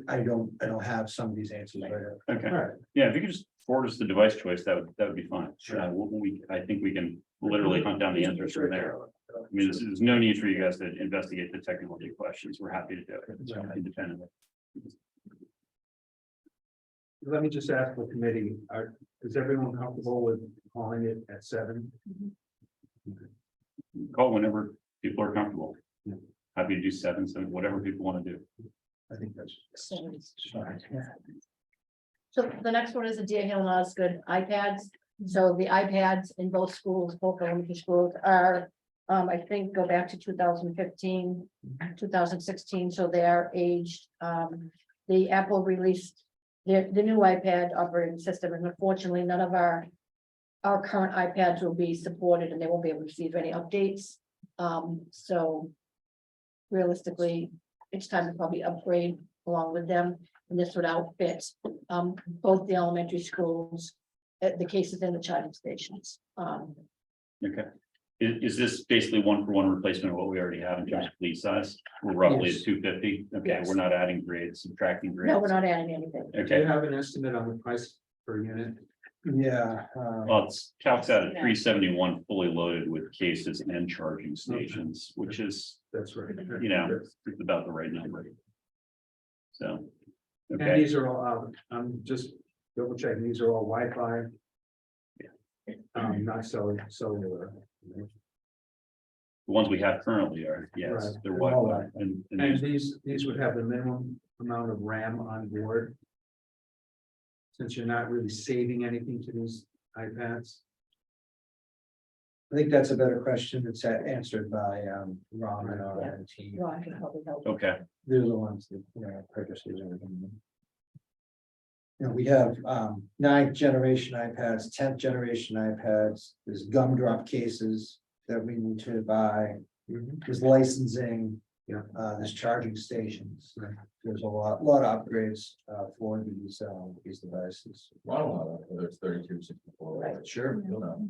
I don't have some of these answers right now. Okay, Right. yeah, if you could just forward us the device choice, that would be fine. Sure. I think we can literally hunt down the answers from there. I mean, there's no need for you guys to investigate the technology questions. We're happy to do it independently. Let me just ask the committee, is everyone comfortable with calling it at 7? Call whenever people are comfortable. Happy to do 7, whatever people want to do. I think that's So fine. so the next one is the Deer Hill and Osgood iPads. So the iPads in both schools, both elementary schools are, I think, go back to 2015, 2016, so they are aged. The Apple released the new iPad operating system, and unfortunately, none of our current iPads will be supported, and they won't be able to receive any updates. So realistically, it's time to probably upgrade along with them, and this would outfit both the elementary schools, the cases and the charging stations. Okay. Is this basically 1-for-1 replacement of what we already have in terms of fleet size? We're roughly Yes. at 250. Okay, Yes. we're not adding grades, subtracting grades. No, we're not adding anything. Do you Okay, have an estimate on the price per unit? Yeah. well, it's capped out at 371 fully loaded with cases and charging stations, which is, That's right. it's about the right number. So, And okay, these are all, I'm just double checking, these are all Wi-Fi. Not cellular. the ones we have currently are, yes, Right. they're All Wi-Fi. right. And And these would have the minimum amount of RAM on board. Since you're not really saving anything to these iPads. I think that's a better question that's answered by Ron and our team. Well, I can probably help. okay, They're the ones that, purchases everything. We have 9th generation iPads, 10th generation iPads, there's gumdrop cases that we need to buy. There's licensing, there's charging stations. There's a lot of upgrades for these devices. Well, whether it's 32, 64. Right. Sure. You'll know.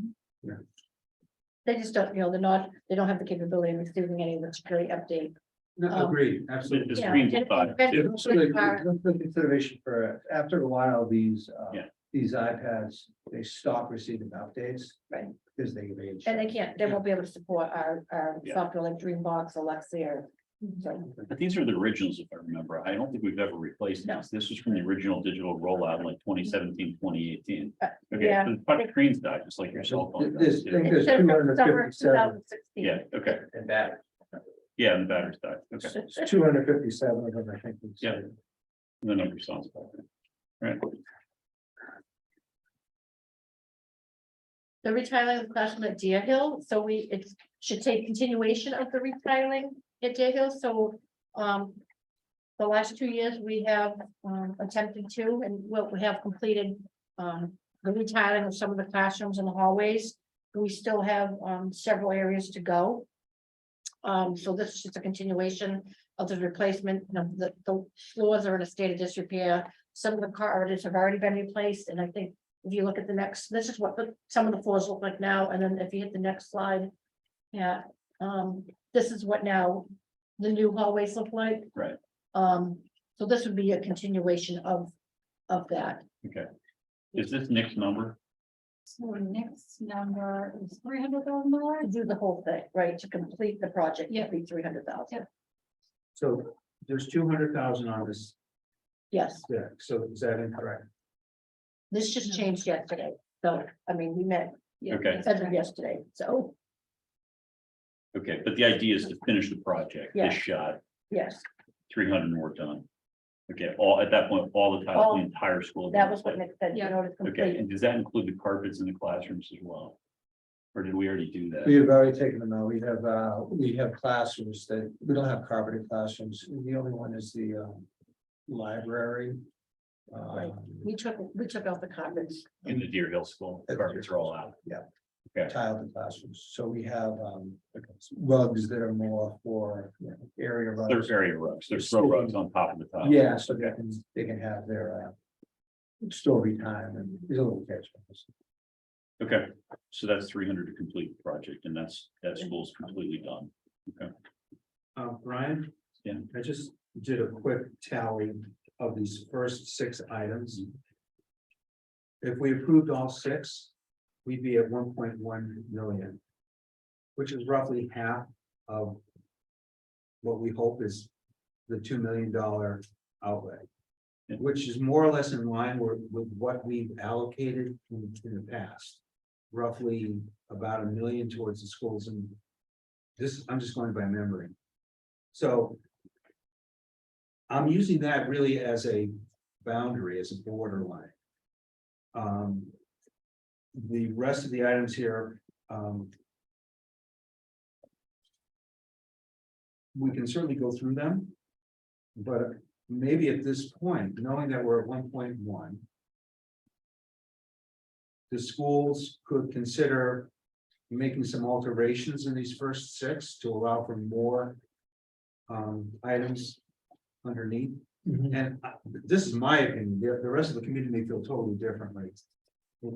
They just don't, they don't have the capability of receiving any of the security update. No, agreed, the absolutely. the Yeah, screens and- are fine. and- There's also the consideration for, after a while, these iPads, they stop receiving updates. Right. Because they age. And they won't be able to support our Yeah. software like Dreambox, Alexia. So, But these are the originals, if I remember. I don't think we've ever replaced No. these. This was from the original digital rollout in like 2017, 2018. Okay, yeah. so the touch screens died, just like your cell phone. does, This, too. I think there's Except for summer 257, 2016. Yeah, okay, And that, yeah, and the batteries died, okay, it's 257 of them, I think. we Yeah. said. the number sounds about right. Right, The retiling of the classroom at Deer Hill, so it should take continuation of the retiling at Deer Hill, so, the last 2 years, we have, attempted to, and what we have completed, the retiling of some of the classrooms and the hallways. We still have, several areas to go. So this is just a continuation of the replacement, the floors are in a state of disrepair. Some of the corridors have already been replaced, and I think if you look at the next, this is what some of the floors look like now, and then if you hit the next slide. Yeah, this is what now the new hallways look like. Right. So this would be a continuation of that. okay. Is this Nick's number? So next number is $300,000. To do the whole thing, right, to complete the project, it'd be 300,000. So there's 200,000 on this Yes, deck, so is that incorrect? this just changed yesterday, so, I mean, we met. Okay. As of yesterday, so. Okay, but the idea is to finish the project, Yeah. this shot, Yes, 300 more done. Okay, all, at that point, all the tiles, the entire school. that was what Nick said, in Yeah. order to Okay, complete. and does that include the carpets in the classrooms as well? Or did we already do that? We have already taken them out. We have classrooms that, we don't have carpeted classrooms. The only one is the library. Right. We took out the carpets. In the Deer Hill School, the carpets are all out. Okay. Tiled classrooms. So we have rugs that are more for area rugs. There's area rugs, there's throw rugs on top of the tile. Yeah, so they can have their story time and there's a little catch. Okay, so that's 300 to complete the project, and that school's completely done. Brian? Yeah. I just did a quick tally of these first 6 items. If we approved all 6, we'd be at 1.1 million. Which is roughly half of what we hope is the $2 million outlay. Which is more or less in line with what we've allocated in the past. Roughly about $1 million towards the schools, and this, I'm just going by memory. So I'm using that really as a boundary, as a borderline. The rest of the items here, we can certainly go through them. But maybe at this point, knowing that we're at 1.1. The schools could consider making some alterations in these first 6 to allow for more items underneath. And this is my opinion, the rest of the community may feel totally differently.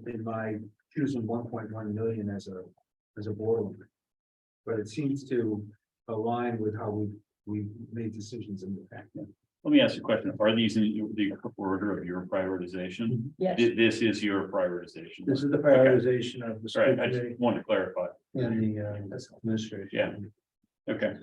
In my choosing 1.1 million as a borderline. But it seems to align with how we've made decisions in the past. Let me ask you a question, are these in the order of your prioritization? Yes, This is your prioritization. This is the prioritization of the school Right, I committee just wanted to clarify. and the administration. Yeah. Okay.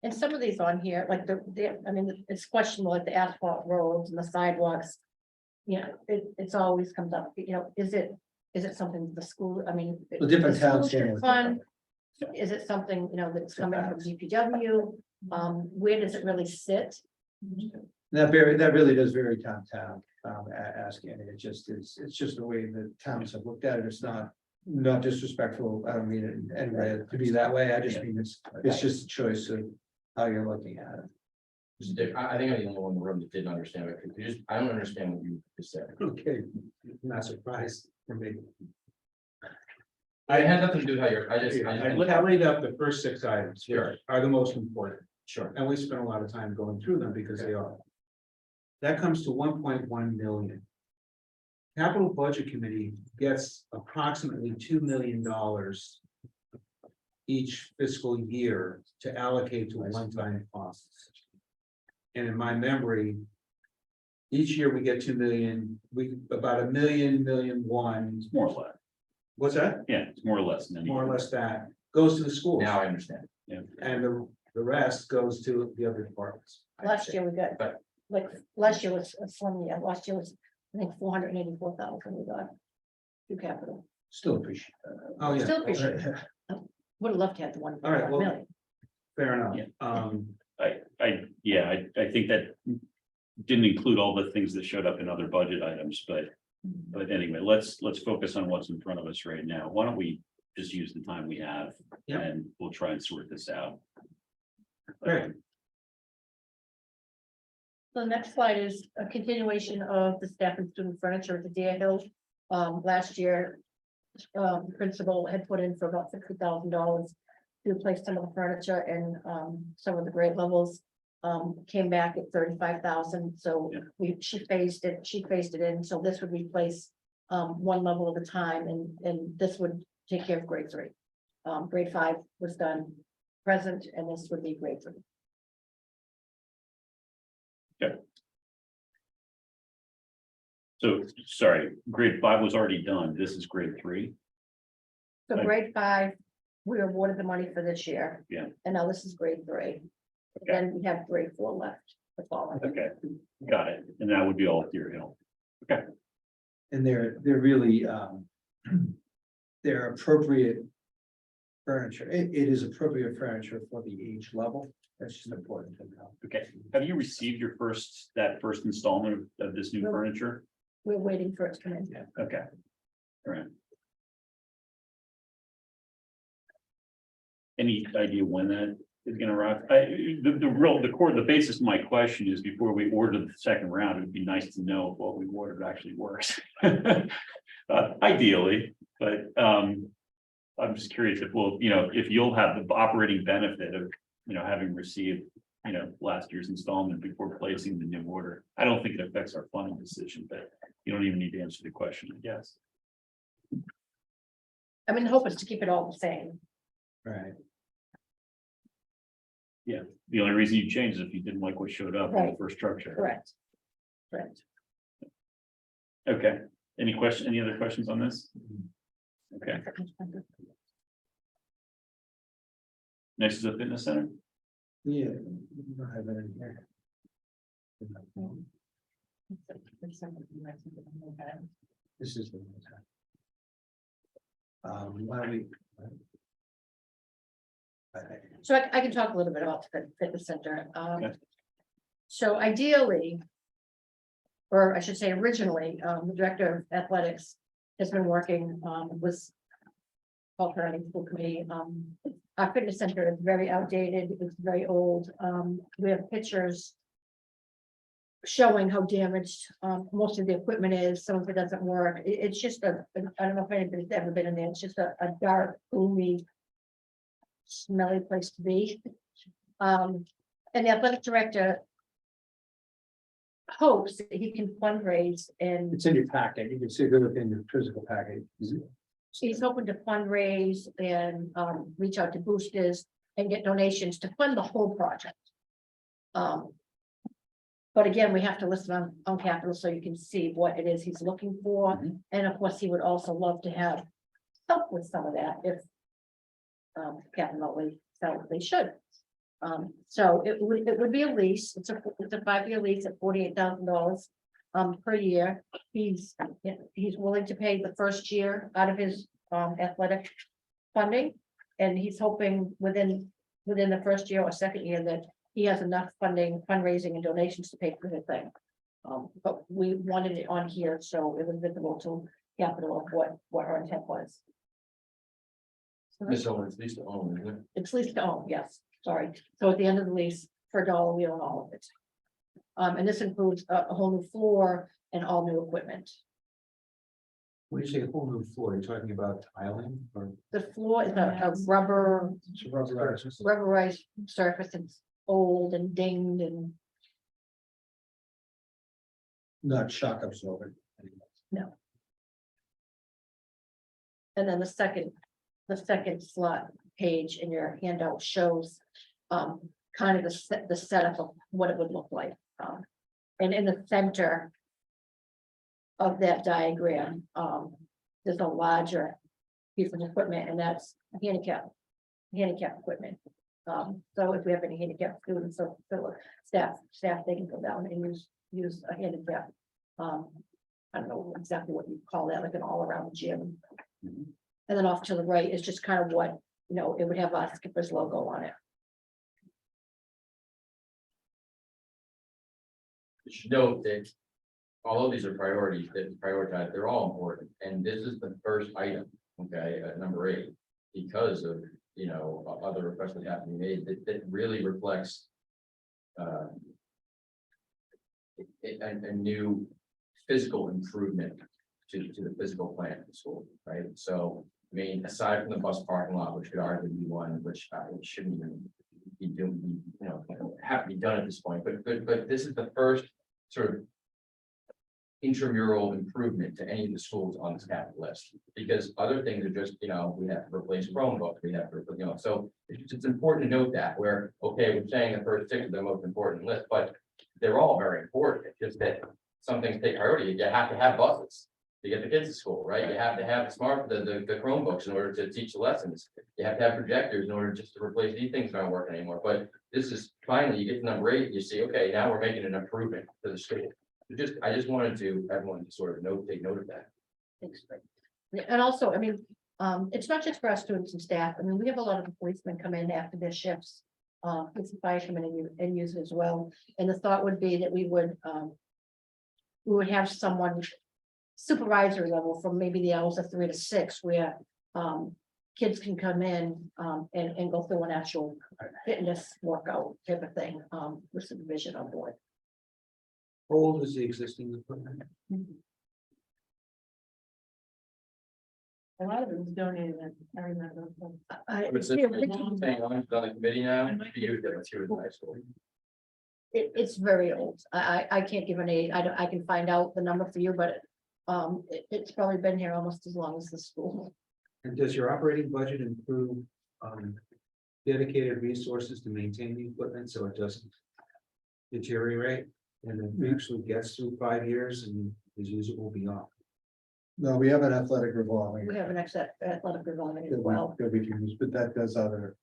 and some of these on here, like I mean, it's questionable, like the asphalt roads and the sidewalks. You know, it's always comes up, you know, is it something the school, I mean. The different the school towns should handle it fund? Is it something, you know, that's coming from DPW? Where does it really sit? That really does vary town to town, asking, it's just the way the towns have looked at it, it's not disrespectful, I don't mean it anyway to be that way, I just mean it's just a choice of how you're looking at it. Dick, I think I'm the only one in the room that didn't understand it, because I don't understand what you just said. Okay, not surprised for me. It had nothing to do with how you're, I laid out the first 6 items, which Sure. are the most important, Sure. and we spent a lot of time going through them because they are. That comes to 1.1 million. Capital Budget Committee gets approximately $2 million each fiscal year to allocate to one-time costs. And in my memory, each year we get 2 million, about $1 million, $1.1 million. It's more or less, What's that? yeah, it's more or less. than More or less that goes to the schools. Now I understand. And the rest goes to the other departments. Last year we got, But- like, last year was a slim year, last year was, I think, 484,000 we got. To capital, Still appreciate that. Oh, yeah. Still appreciate it. would have loved to have the 1 All right, well- million. Fair enough. Yeah. I think that didn't include all the things that showed up in other budget items, but anyway, let's focus on what's in front of us right now. Why don't we just use the time we have? Yeah. And we'll try and sort this out. Great. So the next slide is a continuation of the staff and student furniture at the Deer Hill. Last year, the principal had put in for about $60,000 to replace some of the furniture and some of the grade levels. Came back at 35,000, so Yeah. she phased it in, so this would replace one level at a time, and this would take care of grade 3. Grade 5 was done present, and this would be grade 3. So, sorry, grade 5 was already done. This is grade 3. So Right. grade 5, we awarded the money for this year. Yeah. And now this is grade 3. Then we have grade 4 left. The following. Okay, got it. And that would be all Deer Hill. And they're really, they're appropriate furniture. It is appropriate furniture for the age level. That's just important to know. Okay, have you received your that first installment of this new furniture? We're waiting for it to come in. Okay. All right. Any idea when that is gonna arrive? The basis of my question is before we order the second round, it'd be nice to know if what we ordered actually works. Ideally, but I'm just curious if if you'll have the operating benefit of, having received, last year's installment before placing the new order. I don't think it affects our funding decision, but you don't even need to answer the question, I guess. I mean, the hope is to keep it all the same. Right. Yeah, the only reason you changed is if you didn't like what showed up in the Right. first structure. Correct. Correct. Okay, any other questions on this? Okay, next is the fitness center. Yeah. we don't have that in here. This is the one time. Why don't we? So I can talk a little bit about the fitness center. Okay. So ideally, or I should say originally, the director of athletics has been working with Paul County School Committee. Our fitness center is very outdated. It's very old. We have pictures showing how damaged most of the equipment is. Some of it doesn't work. It's just I don't know if anybody's ever been in there. It's just a dark, gloomy, smelly place to be. And the athletic director hopes that he can fundraise, and It's in your packet. You can see it in your physical packet. he's hoping to fundraise and reach out to boosters and get donations to fund the whole project. But again, we have to listen on capital so you can see what it is he's looking for. Mhm. And of course, he would also love to have help with some of that if capital felt they should. So it would be a lease. It's a 5-year lease at $48,000 per year. He's willing to pay the first year out of his athletic funding. And he's hoping within the first year or second year that he has enough fundraising and donations to pay for the thing. But we wanted it on here, so it was visible to capital of what our intent was. Miss Owens, at least own, isn't it? It's leased to own, yes, sorry. So at the end of the lease, for $1, we own all of it. And this includes a whole new floor and all new equipment. When you say a whole new floor, you're talking about tiling or? The floor is a rubber, It's a rubberized. rubberized surface. It's old and dinged and Not shock absorbent. and then the second slot page in your handout shows kind of the setup of what it would look like. And in the center of that diagram, there's a larger piece of equipment, and that's handicap equipment. So if we have any handicapped students or staff, they can go down and use a handicap. I don't know exactly what you call that, like an all-around gym. Mhm. And then off to the right is just kind of what, it would have our Skipper's logo on it. You should note that although these are priorities that prioritize, they're all important, and this is the first item, okay, at number 8. Because of, other requests that have to be made, that really reflects a new physical improvement to the physical plant of the school, right? So, I mean, aside from the bus parking lot, which could arguably be one, which shouldn't even be doing, have to be done at this point, but this is the first sort of intramural improvement to any of the schools on this capital list, because other things are just, we have to replace Chromebooks, we have to, so it's important to note that where, okay, we're saying the first 6 are the most important list, but they're all very important. It's just that some things take priority. You have to have buses to get the kids to school, right? You have to have the Chromebooks in order to teach the lessons. You have to have projectors in order just to replace these things that aren't working anymore. But this is finally, you get to number 8, you see, okay, now we're making an improvement to the school. I just wanted everyone to sort of take note of that. Thanks, Greg. And also, I mean, It's not just for our students and staff. I mean, we have a lot of the policemen come in after their shifts. It's a fire committee and use it as well. And the thought would be that we would have someone supervisory level from maybe the hours of 3 to 6 where, kids can come in, and go through an actual fitness workout type of thing, with supervision on board. How old is the existing equipment? A lot of it was donated, I remember. It's a thing on the committee now, to use it, let's hear it in high school. It's very old. I can't give an age. I can find out the number for you, but it's probably been here almost as long as the school. And does your operating budget include dedicated resources to maintain the equipment so it doesn't deteriorate? And it actually gets through 5 years and is usable beyond? No, we have an athletic revolving. We have an athletic revolving as that well, we can use, but that does other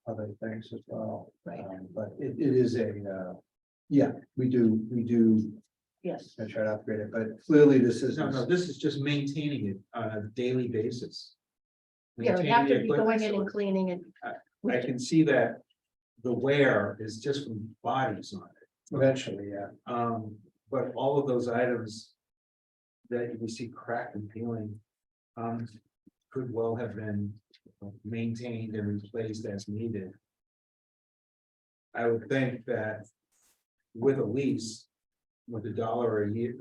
things as well. right? But it is yeah, we do Yes. try to upgrade it, but clearly this is. No, this is just maintaining it on a daily basis. Yeah, we have to Maintaining be the going equipment, in so and cleaning it. I can see that the wear is just from bodies on it. Eventually, yeah. But all of those items that we see cracked and peeling, could well have been maintained and replaced as needed. I would think that with a lease, with $1 a year,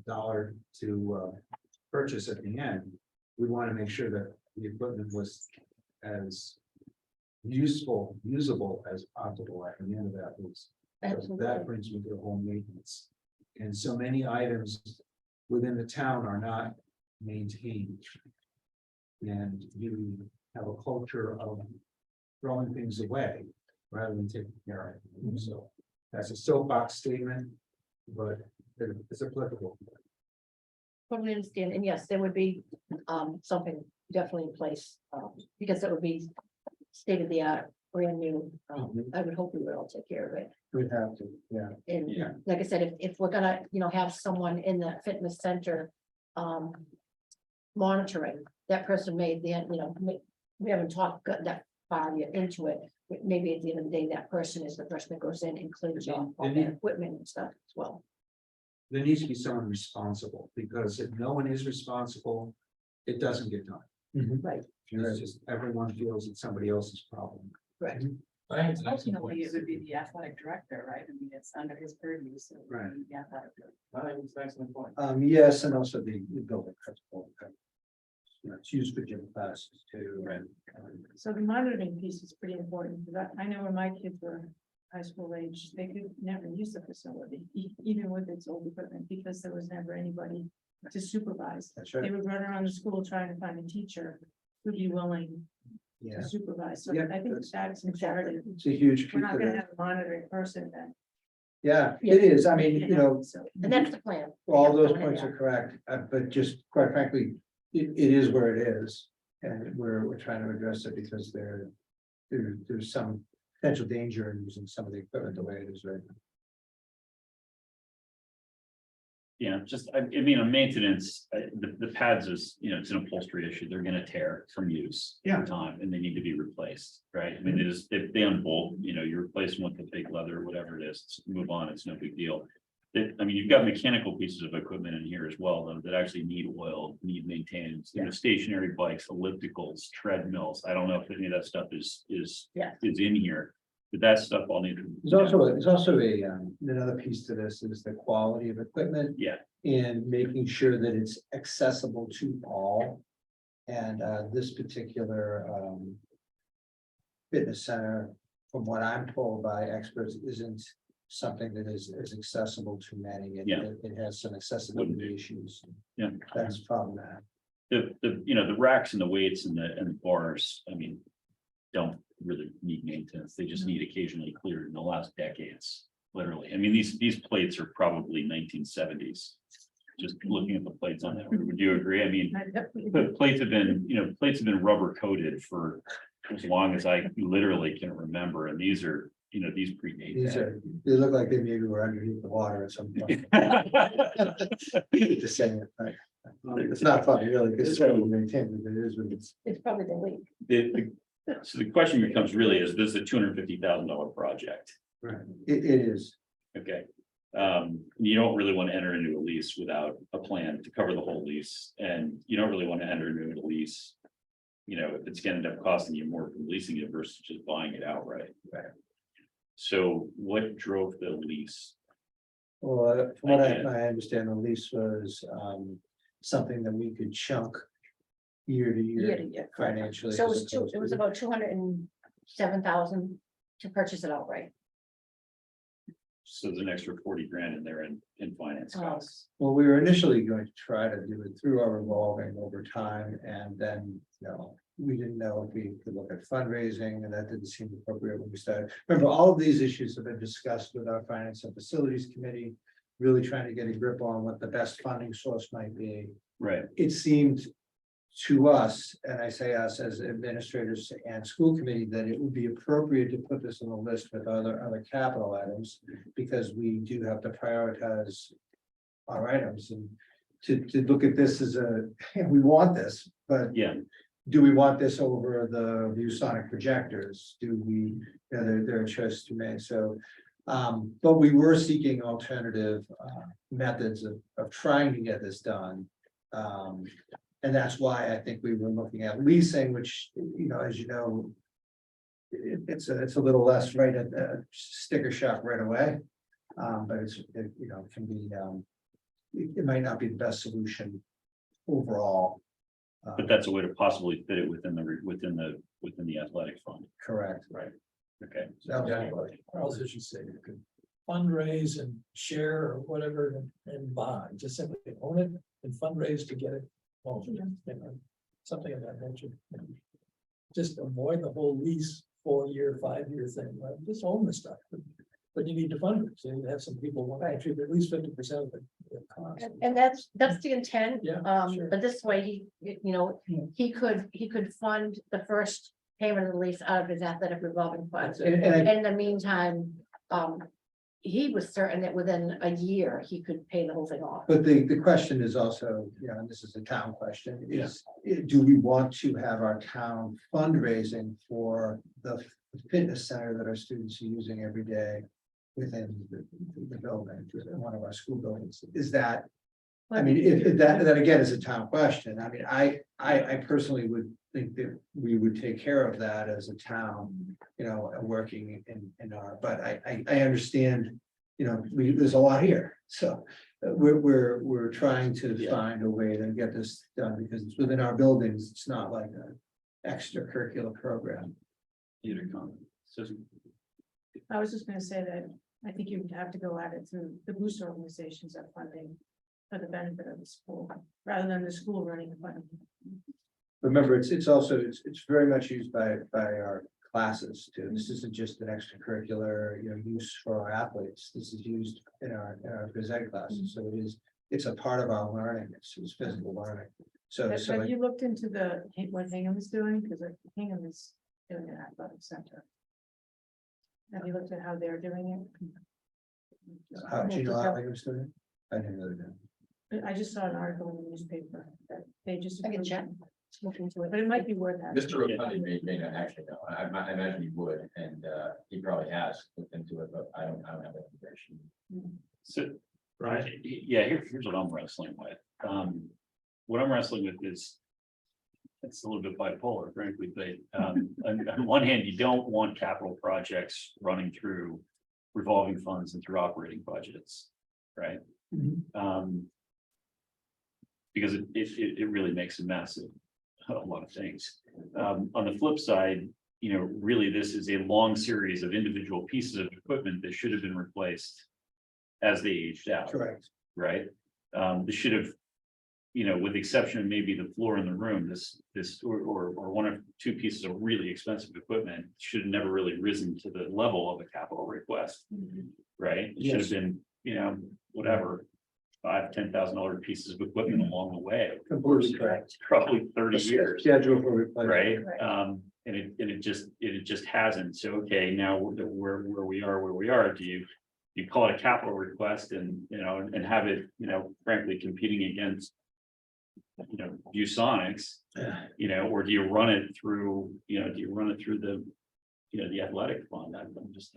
$1 to purchase at the end, we want to make sure that the equipment was as usable as possible at the end of that lease. So Absolutely. that brings me to the home maintenance. And so many items within the town are not maintained. And you have a culture of throwing things away rather than taking care of them. So that's a soapbox statement, but it's applicable. Totally understand, and yes, there would be something definitely in place, because it would be state of the art, brand new. I would hope we would all take care of it. We'd have to, yeah. And Yeah. like I said, if we're gonna, have someone in the fitness center, monitoring, that person may then, we haven't got that far yet into it. But maybe at the end of the day, that person is the person that goes in and cleans off all their equipment and stuff as well. There needs to be someone responsible, because if no one is responsible, it doesn't get done. Right, It's just everyone feels it's somebody else's problem. right. I think it's an excellent Ultimately, point. it would be the athletic director, right? I mean, it's under his purview, so. it would Right. be the athletic director. I think it's an excellent point. Yes, and also the building principal. It's used for gym classes too, and. So the monitoring piece is pretty important, because I know when my kids were high school age, they could never use the facility, even with its old equipment, because there was never anybody to supervise. That's They would run around the school trying to find a teacher who'd be willing Yeah, to supervise. So Yeah, I think that's imperative. it's a huge. We're not piece of gonna it. have a monitoring person then. Yeah, it is. I mean, So- And that's the plan. all those points are correct, but just quite frankly, it is where it is. And we're trying to address it because there's some potential danger in using some of the equipment the way it is right now. Yeah, just, I mean, on maintenance, the pads is, it's an upholstery issue. They're gonna tear from use. Yeah. over time, and they need to be replaced, right? I mean, it is, if they unbolt, you replace them with the fake leather, whatever it is, move on, it's no big deal. I mean, you've got mechanical pieces of equipment in here as well, though, that actually need oil, need maintenance, stationary bikes, ellipticals, treadmills. I don't know if any of that stuff is Yeah. in here. But that stuff all needs. There's also another piece to this is the quality of equipment. Yeah. And making sure that it's accessible to all. And this particular fitness center, from what I'm told by experts, isn't something that is accessible to many. Yeah. It has some accessibility Wouldn't be. issues. Yeah. That's problematic. The racks and the weights and the bars, I mean, don't really need maintenance. They just need occasionally cleared in the last decades, literally. I mean, these plates are probably 1970s. Just looking at the plates on that, would you agree? I mean, I definitely- the plates have been rubber coated for as long as I literally can remember, and these predate These that. they look like they maybe were underneath the water at some point. To say it, right. It's not fun, really, because it's got to be maintained, but it is what it's. It's probably the leak. So the question becomes really, is this a $250,000 project? Right. It is. Okay. You don't really want to enter into a lease without a plan to cover the whole lease, and you don't really want to enter into a lease. You know, if it's gonna end up costing you more from leasing it versus just buying it outright. Right. So what drove the lease? Well, from what Okay. I understand, the lease was something that we could chunk year to Year year to year. financially. So it as was opposed it was to- about 207,000 to purchase it outright. So there's an extra 40 grand in there in finance costs. Well, we were initially going to try to do it through our revolving over time, and then, we didn't know if we could look at fundraising, and that didn't seem appropriate when we started. Remember, all of these issues have been discussed with our Finance and Facilities Committee, really trying to get a grip on what the best funding source might be. Right. It seemed to us, and I say us as administrators and school committee, that it would be appropriate to put this on the list with other capital items, because we do have to prioritize our items, and to look at this as we want this, but Yeah, do we want this over the ViewSonic projectors? Do we, there are choices to make, so. But we were seeking alternative methods of trying to get this done. And that's why I think we were looking at leasing, which, as you know. It's a little less right at the sticker shock right away. But it can be, it might not be the best solution overall. but that's a way to possibly fit it within the athletic fund. Correct. Right. Okay. That was- Charles, as you say, you could fundraise and share or whatever and buy, just simply own it and fundraise to get it. Well, something of that nature. Just avoid the whole lease 4-year, 5-year thing, right? Just own the stuff. But you need to fundraise, so you have some people want to contribute at least 50% of the cost. And that's the intent. Yeah, sure. But this way, he could fund the first payment of the lease out of his athletic revolving fund. And I, In the meantime, he was certain that within a year, he could pay the whole thing off. but the question is also, and this is a town question, is, do we want to have our town fundraising for the fitness center that our students are using every day within the building, within one of our school buildings? Is that, I mean, if that again is a town question, I mean, I personally would think that we would take care of that as a town, working in our, but I understand, there's a lot here, so we're trying to find a way to get this done, because it's within our buildings, it's not like an extracurricular program. Either comment. So I was just gonna say that I think you would have to go at it through the booster organizations that funding for the benefit of the school, rather than the school running the funding. Remember, it's also, it's very much used by our classes too. This isn't just an extracurricular, use for our athletes. This is used in our phys ed classes, so it's a part of our learning, it's physical learning. So, Have you looked into what Hingham is doing? Because Hingham is doing an athletic center. Have you looked at how they're doing how do you know how I was doing it? I didn't know that. it? I just saw an article in the newspaper that they just. I can check. Look into it. But it might be worth that. Mr. Rotundi may not actually know. I imagine he would, and he probably has looked into it, but I don't have that information. So, right, yeah, here's what I'm wrestling with. What I'm wrestling with is. It's a little bit bipolar, frankly, but on one hand, you don't want capital projects running through revolving funds and through operating budgets, right? Because it really makes a mess of a lot of things. On the flip side, really, this is a long series of individual pieces of equipment that should have been replaced as they aged out. Correct. Right? This should have, with the exception of maybe the floor in the room, or one or two pieces of really expensive equipment should have never really risen to the level of a capital request. Right? It should have been, whatever, $5,000-$10,000 pieces of equipment along the way. Completely correct. Probably 30 years. Schedule for replacement. Right, and it just hasn't, so, okay, now where we are, do you call it a capital request and, and have it, frankly, competing against ViewSonics, or do you run it through, the, the athletic fund? I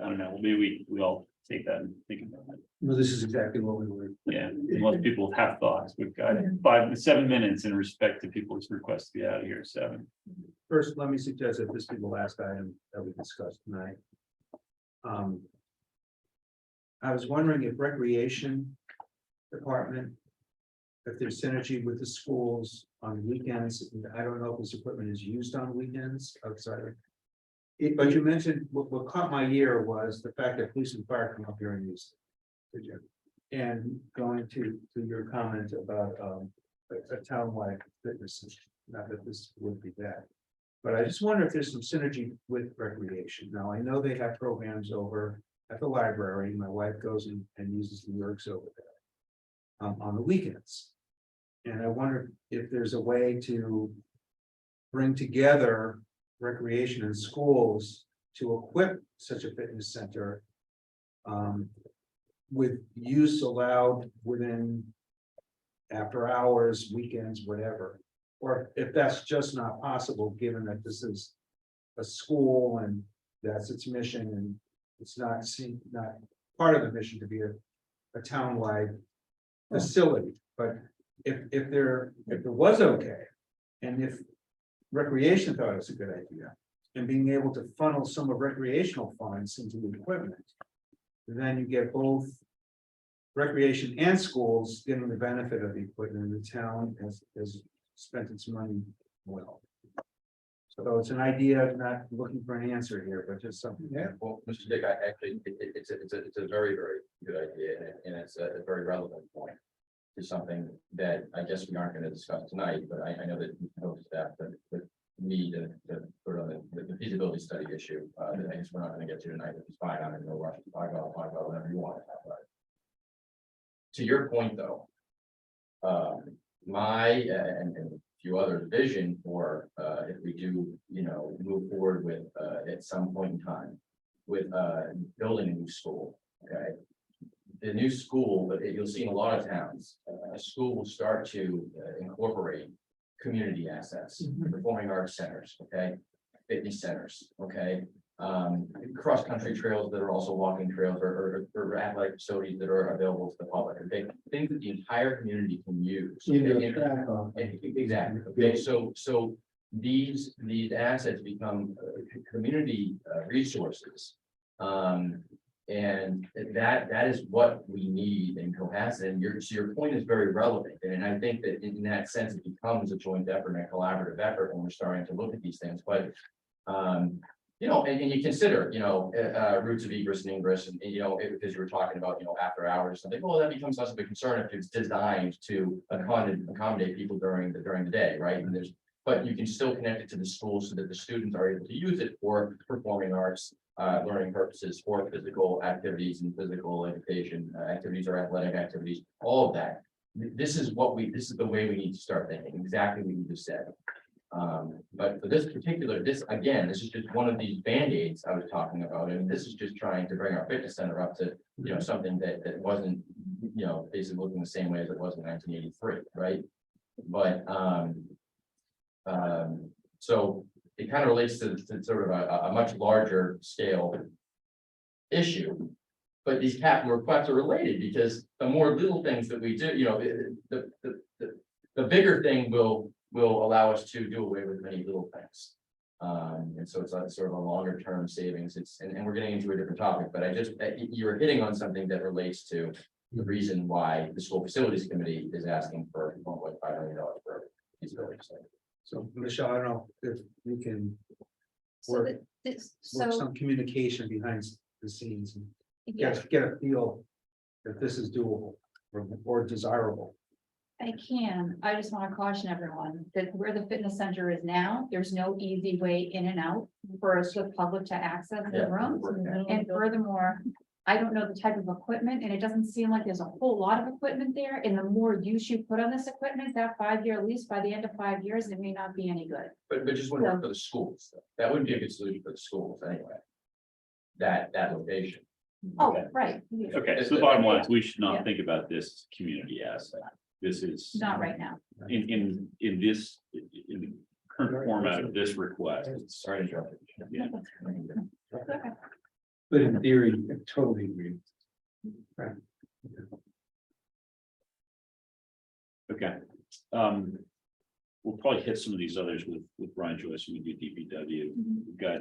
don't know, maybe we all take that and think about it. Well, this is exactly what we were. Yeah, most people have thoughts. We've got 7 minutes in respect to people's requests to be out of here, 7. First, let me suggest that this be the last item that we discussed tonight. I was wondering if recreation department, if there's synergy with the schools on weekends. I don't know if this equipment is used on weekends outside of. But you mentioned, what caught my ear was the fact that police and fire come up here and use it. Did you? And going to your comment about a townwide fitness, system, not that this would be that. But I just wonder if there's some synergy with recreation. Now, I know they have programs over at the library. My wife goes and uses the works over there on the weekends. And I wonder if there's a way to bring together recreation and schools to equip such a fitness center with use allowed within after hours, weekends, whatever. Or if that's just not possible, given that this is a school and that's its mission, and it's not part of the mission to be a townwide facility. But if there was okay, and if recreation thought it was a good idea, and being able to funnel some of recreational funds into the equipment, then you get both recreation and schools getting the benefit of the equipment, and the town has spent its money well. So it's an idea, not looking for an answer here, but just something. Yeah. Well, Mr. Dick, I actually, it's a very, very good idea, and it's a very relevant point to something that I guess we aren't going to discuss tonight, but I know that you know staff that need to put on the feasibility study issue, that I guess we're not going to get to tonight, which is fine. I'm in no rush to talk about whatever you want to talk about. To your point, though, my and a few others' vision for if we do, move forward with at some point in time with building a new school. Okay, the new school, but you'll see in a lot of towns, a school will start to incorporate community assets, performing arts centers, okay, fitness centers, okay, cross-country trails that are also walking trails or athletic facilities that are available to the public, okay, things that the entire community can use. Exactly. Okay, so these assets become community resources. And that is what we need in Cohasset. And your point is very relevant. And I think that in that sense, it becomes a joint effort and a collaborative effort when we're starting to look at these things. But and you consider, routes of egress and ingress, and because you were talking about, after hours, something, well, that becomes less of a concern if it's designed to accommodate people during the day, right? And but you can still connect it to the school so that the students are able to use it for performing arts, learning purposes, for physical activities and physical education activities or athletic activities, all of that. This is the way we need to start thinking, exactly what you just said. But for this is just one of these band-aids I was talking about. And this is just trying to bring our fitness center up to, something that wasn't, basically looking the same way as it was in 1983, right? But, so it kind of relates to sort of a much larger scale issue. But these capital requests are related because the more little things that we do, the bigger thing will allow us to do away with many little things. And so it's sort of a longer term savings. And we're getting into a different topic, but you're hitting on something that relates to the reason why the school facilities committee is asking for $1.5 million for these buildings. So Michelle, I don't know if you can So work some communication behind the scenes and get a feel that this is doable or desirable. I can. I just want to caution everyone that where the fitness center is now, there's no easy way in and out for us the public to access the rooms. And furthermore, I don't know the type of equipment, and it doesn't seem like there's a whole lot of equipment there. And the more use you put on this equipment, that 5-year lease, by the end of 5 years, it may not be any good. But just want to work for the schools. That wouldn't be a good solution for the schools anyway. That location. Oh, Okay. right. Okay, so the bottom line is we should not think about this as a community asset. This is. Not right now. In this, in the current format of this request. Sorry to interrupt. Yeah. But in theory, I totally agree. Okay. We'll probably hit some of these others with Brian Joyce when we do DPW. We've got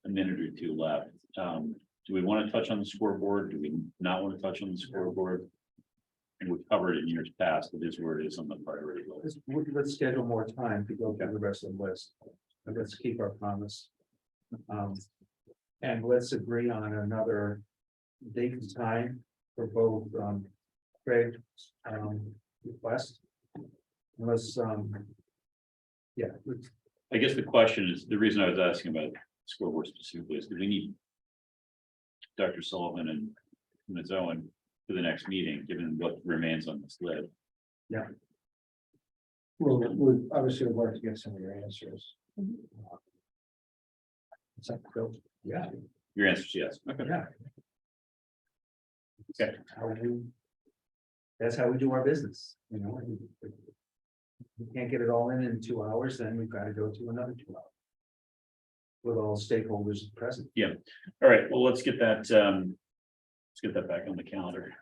a minute or two left. Do we want to touch on the scoreboard? Do we not want to touch on the scoreboard? And we've covered it in years past, but it is where it is on the priority list. Let's schedule more time to go through the rest of the list. And let's keep our promise. And let's agree on another date and time for both, Craig's, request. Unless, yeah, I guess the question is, the reason I was asking about scoreboard specifically is because we need Dr. Sullivan and Ms. Owen for the next meeting, given what remains on this list. We'll obviously work to get some of your answers. Is that Bill? yeah, Your answer is yes. Okay. yeah. Okay. That's how we do our business, you know. We can't get it all in 2 hours, then we've got to go to another 2 hours. With all stakeholders present. All right, well, let's get that back on the calendar.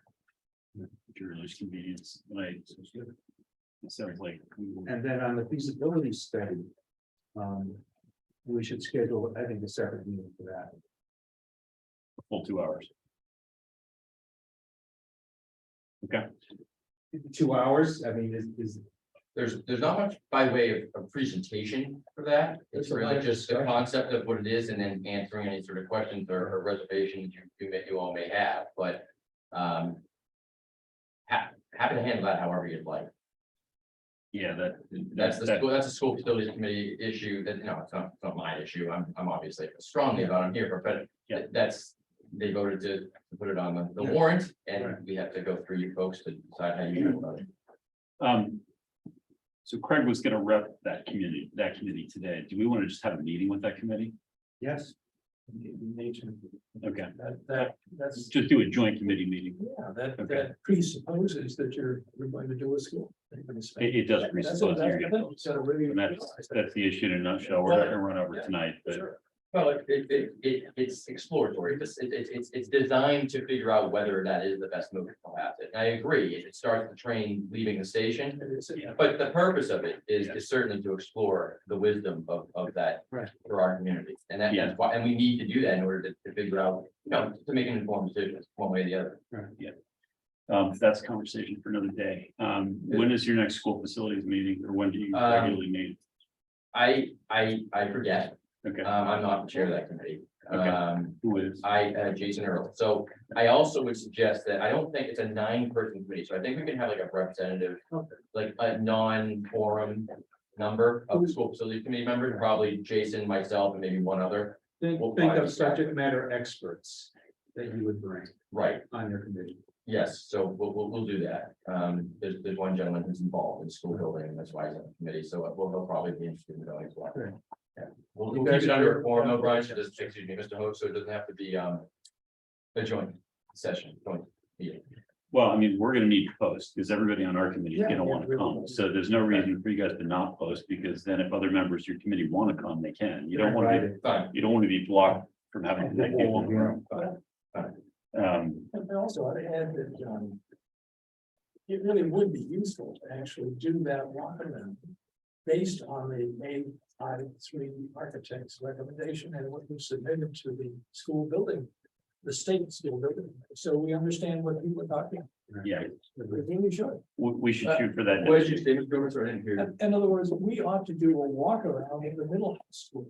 Jury's convenience, like, it sounds like. And then on the feasibility study, we should schedule, I think, a separate meeting for that. Full 2 hours. Okay, 2 hours, I mean, is. There's not much by way of presentation for that. It's It's a really live just the discussion. concept of what it is and then answering any sort of questions or reservations you all may have, but. Happy to handle that however you'd like. yeah, That's a school facilities committee issue that, no, it's not my issue. I'm obviously strongly about it here, but Yeah. that's. They voted to put it on the warrant Right. and we have to go through you folks to decide how you feel about it. So Craig was gonna rep that committee today. Do we want to just have a meeting with that committee? Yes. Okay, That's, just do a joint committee meeting. yeah, that Okay. presupposes that you're going to do a school. It does presuppose you're gonna- That's the issue in a nutshell. We're not gonna run over tonight, but Well, it's exploratory, it's designed to figure out whether that is the best move for it. I agree, it starts the train leaving the station, but the purpose of it is certainly to explore the wisdom of that. Right. For our community, and that's why, and we need to do that in order to figure out, to make an informed decision, one way or the other. that's a conversation for another day. When is your next school facilities meeting, or when do you regularly meet? I forget, Okay, I'm not the chair of that committee. Okay. Who is? Jason Earl. So I also would suggest that I don't think it's a 9-person committee, so I think we can have like a representative, like a non-quorum number of school facility committee members, probably Jason, myself, and maybe one other. Think of subject matter experts that you would bring Right, on your committee. yes, so we'll do that. There's one gentleman who's involved in school building, and that's why he's on the committee, so he'll probably be interested in going as well. Good. Yeah, we'll keep it under a forum, no, Brian, so just, excuse me, Mr. Hook, so it doesn't have to be a joint session, joint meeting. Well, I mean, we're gonna need to post, because everybody on our committee is Yeah, gonna yeah, wanna we come, will. so there's no reason for you guys to not post, because then if other members of your committee wanna come, they can. You don't wanna be, Fine, you don't wanna be blocked from having to take people in the room. And also, I'd add that, it really would be useful to actually do that walk around based on the A53 architect's recommendation and what we submitted to the school building, the state school building, so we understand what people are talking. Yeah, We really should. we should shoot for that. what did you say, Mr. Gomez, or I didn't hear you? In other words, we ought to do a walk around in the middle school.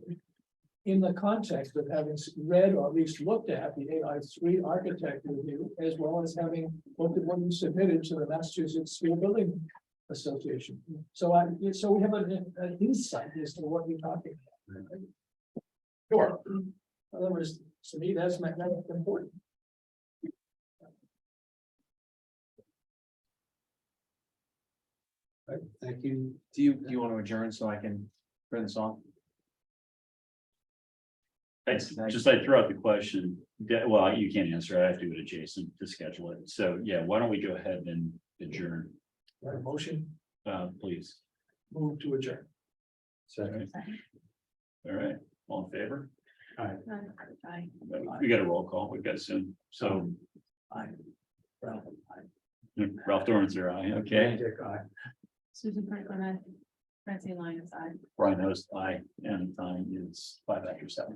In the context of having read or at least looked at the AI3 architect review, as well as having looked at what we submitted to the Massachusetts School Building Association. So we have an insight as to what we're talking about. Sure. In other words, to me, that's important. Right, thank you. Do you want to adjourn so I can turn this on? I throw out the question, well, you can't answer, I have to go to Jason to schedule it, so, yeah, why don't we go ahead and adjourn? Motion, Please. move to adjourn. Second. All right, all in favor? Aye. We got a roll call, we've got soon, so Aye. Well, Ralph Dorans, aye, okay, Dick, aye. Susan Franklin, I. Francine Lyons, aye. Brian Host, aye, and time is 7:05.